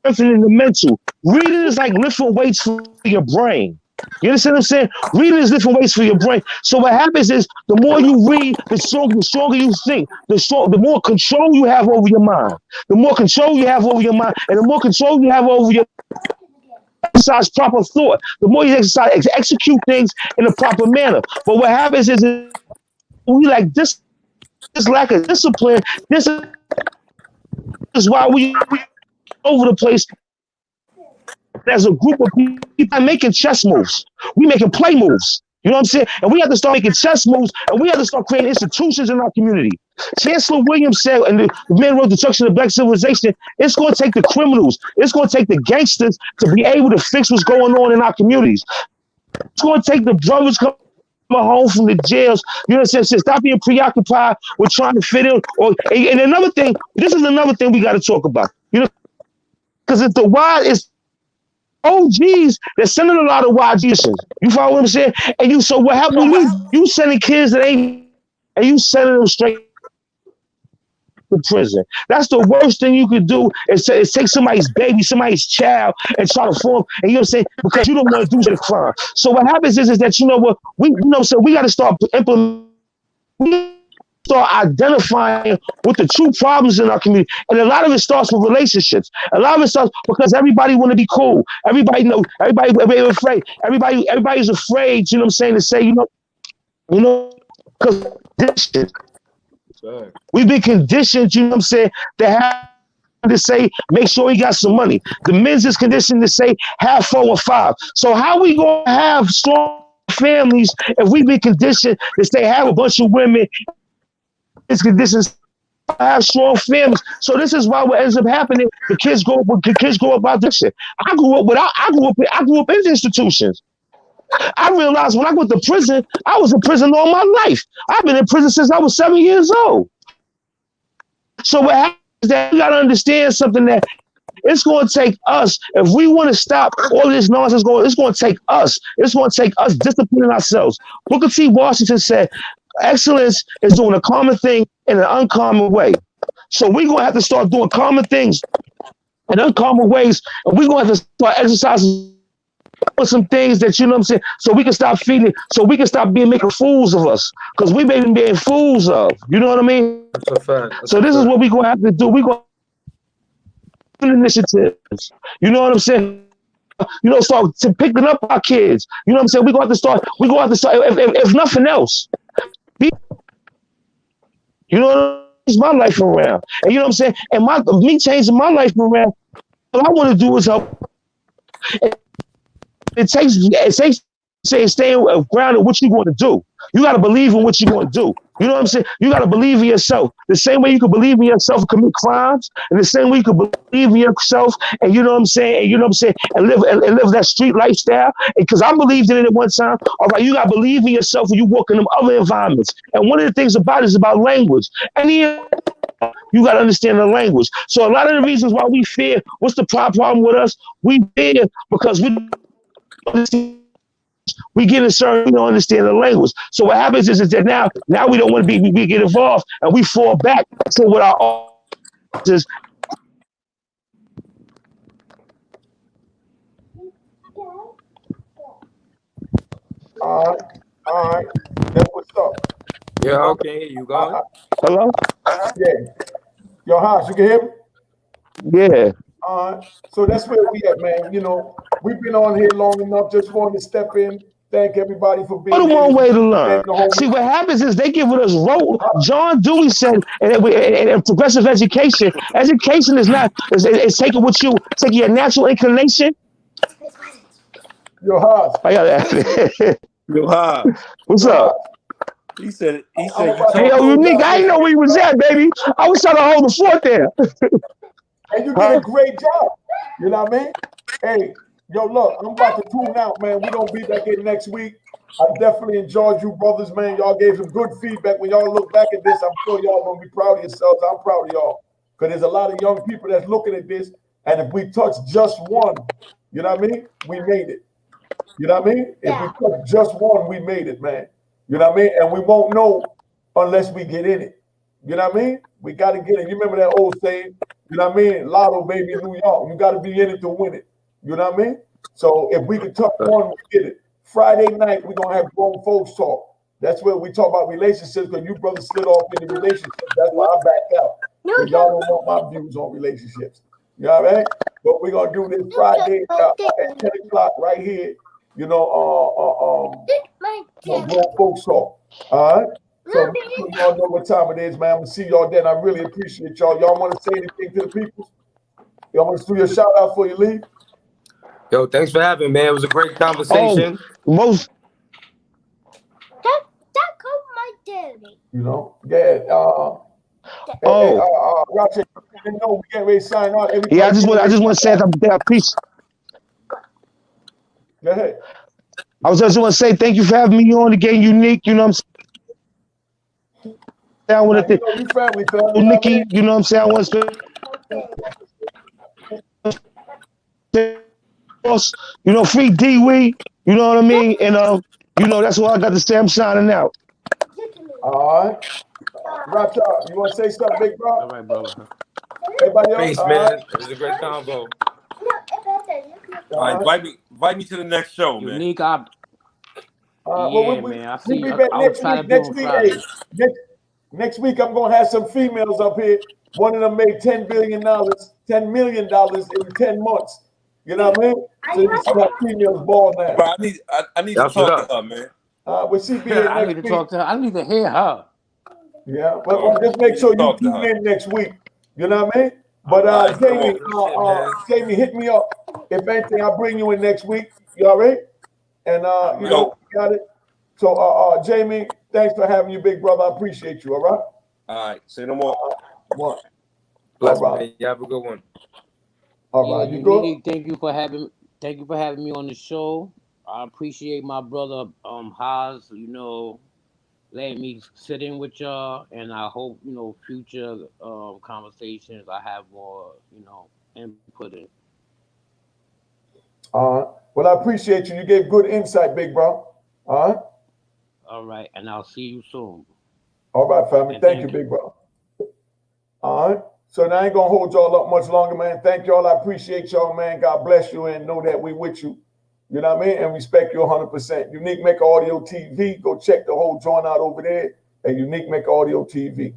in the mental. Reading is like lifting weights for your brain. You understand what I'm saying? Reading is different ways for your brain. So what happens is the more you read, the stronger you think. The more control you have over your mind. The more control you have over your mind, and the more control you have over your exercise proper thought. The more you execute things in a proper manner. But what happens is we like this lack of discipline. This is why we over the place. As a group of people making chess moves. We making play moves. You know what I'm saying? And we have to start making chess moves, and we have to start creating institutions in our community. Chancellor Williams said, and the man wrote Destruction of Black Civilization, it's going to take the criminals, it's going to take the gangsters to be able to fix what's going on in our communities. It's going to take the brothers coming home from the jails, you know what I'm saying? Stop being preoccupied with trying to fit in. And another thing, this is another thing we got to talk about. You know, because if the why is OGs, they're sending a lot of YGs. You follow what I'm saying? And so what happened with you sending kids that ain't, and you sending them straight to prison. That's the worst thing you could do is take somebody's baby, somebody's child, and try to form, and you know what I'm saying, because you don't want to do the crime. So what happens is that, you know what, so we got to start implementing, start identifying what the true problems in our community. And a lot of it starts with relationships. A lot of it starts because everybody want to be cool. Everybody afraid. Everybody's afraid, you know what I'm saying, to say, because we've been conditioned, you know what I'm saying, to have to say, make sure he got some money. The men's is conditioned to say, have 4 or 5. So how we going to have strong families if we've been conditioned to say, have a bunch of women, it's conditions to have strong families. So this is why what ends up happening, the kids grow up about this shit. I grew up in institutions. I realized when I went to prison, I was in prison all my life. I've been in prison since I was 7 years old. So what happens is that you got to understand something, that it's going to take us, if we want to stop all this nonsense going, it's going to take us. It's going to take us disciplining ourselves. Booker T. Washington said, excellence is doing a common thing in an uncommon way. So we're going to have to start doing common things in uncommon ways, and we're going to have to start exercising some things that, you know what I'm saying, so we can stop feeding, so we can stop making fools of us, because we've been being fools of, you know what I mean? That's a fact. So this is what we're going to have to do. We're going to do initiatives, you know what I'm saying? You know, start to picking up our kids, you know what I'm saying? We're going to have to start, if nothing else, you know, change my life around. And you know what I'm saying? And me changing my life around, all I want to do is help. It takes staying grounded what you're going to do. You got to believe in what you're going to do. You know what I'm saying? You got to believe in yourself. The same way you can believe in yourself and commit crimes, and the same way you can believe in yourself, and you know what I'm saying, and live that street lifestyle. Because I believed in it at one time. All right, you got to believe in yourself when you walk in them other environments. And one of the things about it is about language. And you got to understand the language. So a lot of the reasons why we fear, what's the problem with us? We fear because we get certain, we don't understand the language. So what happens is that now we don't want to we get involved, and we fall back to what our is. All right. That's what's up. Yeah, okay, you going? Hello? Yeah. Yo, Hans, you can hear me? Yeah. So that's where we at, man. You know, we've been on here long enough. Just wanted to step in. Thank everybody for being What here. one way to learn. See, what happens is they give us role. John Dewey said, in progressive education is not, it's taking your natural inclination. Yo, Hans. I got that. Yo, Hobbs. What's up? He said I'm you about to Hey, yo, close Unique, out I didn't this. know where you was at, baby. I was trying to hold the fort there. And you did a great job. You know what I mean? Hey, yo, look, I'm about to tune out, man. We're going to be back in next week. I definitely enjoyed you brothers, man. Y'all gave some good feedback. When y'all look back at this, I'm sure y'all going to be proud of yourselves. I'm proud of y'all. Because there's a lot of young people that's looking at this. And if we touch just one, you know what I mean? We made it. You know what I mean? If we touch just one, we made it, man. You know what I mean? And we won't know unless we get in it. You know what I mean? We got to get it. You remember that old saying? You know what I mean? Lotto, baby, in New York. You got to be in it to win it. You know what I mean? So if we can touch one, we get it. Friday night, we're going to have grown folks talk. That's where we talk about relationships, because you brothers slid off into relationships. That's why I backed out. Because y'all don't want my views on relationships. You know what I mean? But we're going to do this Friday at 10 o'clock right here. You know, grown folks talk. All right? So y'all know what time it is, man. I'm going to see y'all then. I really appreciate y'all. Y'all want to say anything to the people? Y'all want to do your shout out before you leave? Yo, thanks for having me, man. It was a great conversation. Most. That called my daddy. You know? Yeah. Roger, you know we get ready to sign out. Everybody, yeah, I just want to say that I appreciate. Go ahead. I just want to say thank you for having me on again, Unique. You know what I'm saying? I want to you family, Nikki, you know what I'm saying? I want to You know, free D-Wee. You know what I mean? And you know, that's all I got to say. I'm signing out. All right. Raptor, you want to say something, big bro? All right, brother. Everybody else? Peace, man. It was a great combo. All right, invite me to the next show, man. Unique, well, man. I we'll see. be back I'll next try week. to do Next on week, Friday. hey, next week I'm gonna have some females up here. One of them made $10 million in 10 months. You know what I mean? So you can see how females ball now. Bro, I need to That's what talk to up. her, man. We'll see be here I need next to week. talk to her. I need to hear her. Yeah, well, just make sure you Talk to tune her. in next week. You know what I mean? All But right, come Jamie, on. Jamie, hit me up. If anything, I'll bring you in next week. You all right? And you know, got it. So Jamie, thanks for having you, big brother. I appreciate you. All right. All right, say no more. One. Bless All right. me. You have a good one. All right, you good? Unique, thank you for having me on the show. I appreciate my brother Haas, you know, letting me sit in with y'all, and I hope, you know, future conversations I have more, you know, input in. Well, I appreciate you. You gave good insight, big bro. All right. All right, and I'll see you soon. All right, family. And Thank you, big bro. All right. So now I ain't gonna hold y'all up much longer, man. Thank y'all. I appreciate y'all, man. God bless you, and know that we with you. You know what I mean? And respect you 100%. Unique Mecca Audio TV. Go check the whole joint out over there at Unique Mecca Audio TV.